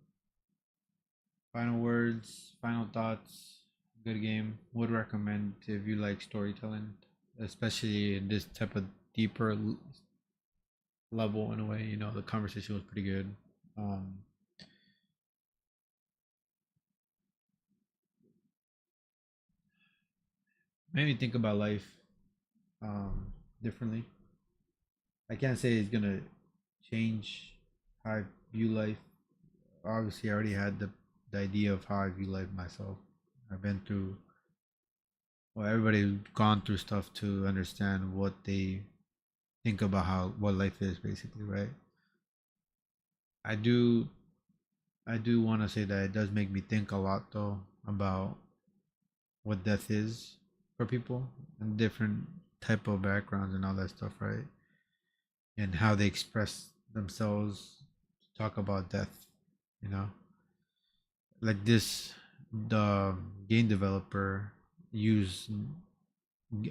Final words, final thoughts. Good game. Would recommend if you like storytelling, especially in this type of deeper level. In a way, you know, the conversation was pretty good. Um, Made me think about life differently. I can't say it's gonna change how I view life. Obviously, I already had the idea of how I view life myself. I've been through, well, everybody's gone through stuff to understand what they think about how what life is, basically, right? I do, I do want to say that it does make me think a lot, though, about what death is for people and different type of backgrounds and all that stuff, right? And how they express themselves to talk about death, you know, like this, the game developer used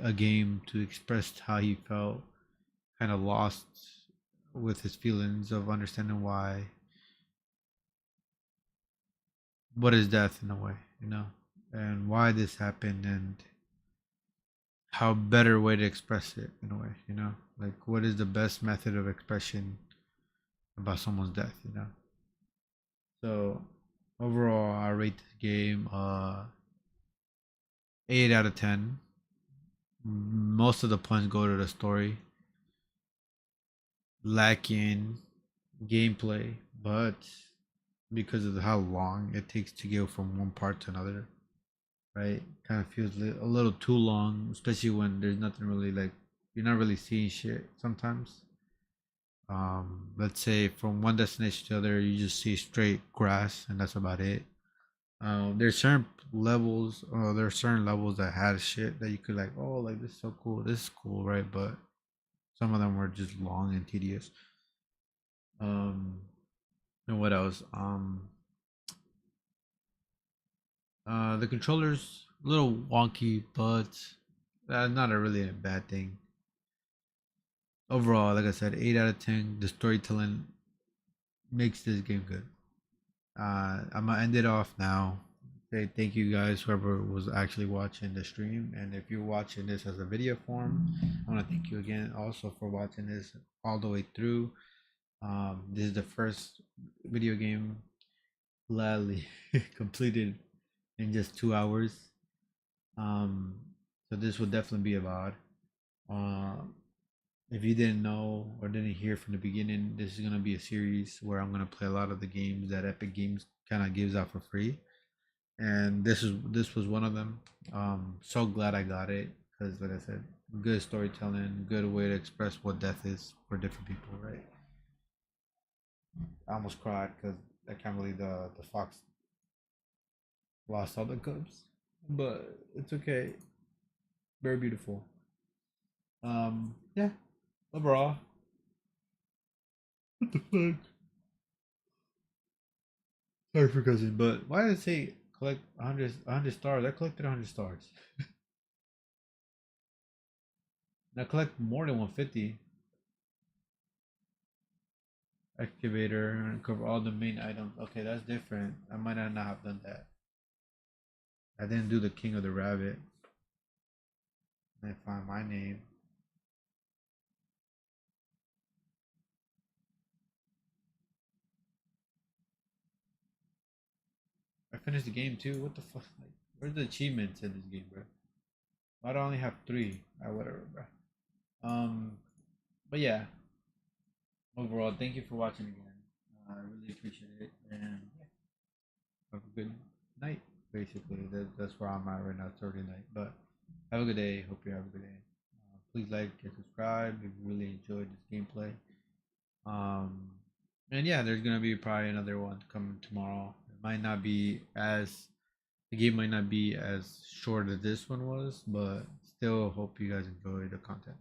a game to express how he felt, kind of lost with his feelings of understanding why, what is death in a way, you know, and why this happened, and how better way to express it in a way, you know, like what is the best method of expression about someone's death, you know. So overall, I rate this game 8 out of 10. Most of the points go to the story, lacking gameplay, but because of how long it takes to go from one part to another, right? Kind of feels a little too long, especially when there's nothing really, like, you're not really seeing shit sometimes. Let's say from one destination to the other, you just see straight grass, and that's about it. There's certain levels, there are certain levels that had shit that you could like, oh, like this is so cool, this is cool, right? But some of them were just long and tedious. Um, and what else? The controllers a little wonky, but that's not a really a bad thing. Overall, like I said, 8 out of 10. The storytelling makes this game good. I'm gonna end it off now. Say thank you guys, whoever was actually watching the stream, and if you're watching this as a video form, I want to thank you again also for watching this all the way through. This is the first video game gladly completed in just 2 hours. Um, so this will definitely be about. Uh, if you didn't know or didn't hear from the beginning, this is gonna be a series where I'm gonna play a lot of the games that Epic Games kind of gives out for free, and this was one of them. So glad I got it because, like I said, good storytelling, good way to express what death is for different people, right? I almost cried because I can't believe the fox lost all the cubs, but it's okay. Very beautiful. Yeah. Overall, what the fuck? Sorry for cussing, but why did it say collect 100 stars? I collected 100 stars. And I collect more than 150. Excavator and cover all the main items. Okay, that's different. I might not have done that. I didn't do the King of the Rabbit. And find my name. I finished the game too. What the fuck? Like, where's the achievements in this game, bro? Why do I only have 3? Whatever, bro. But yeah. Overall, thank you for watching again. I really appreciate it, and yeah, have a good night. Basically, that's where I'm at right now. It's already night, but have a good day. Hope you have a good day. Please like and subscribe if you really enjoyed this gameplay. Um, and yeah, there's gonna be probably another one coming tomorrow. It might not be as the game might not be as short as this one was, but still hope you guys enjoy the content.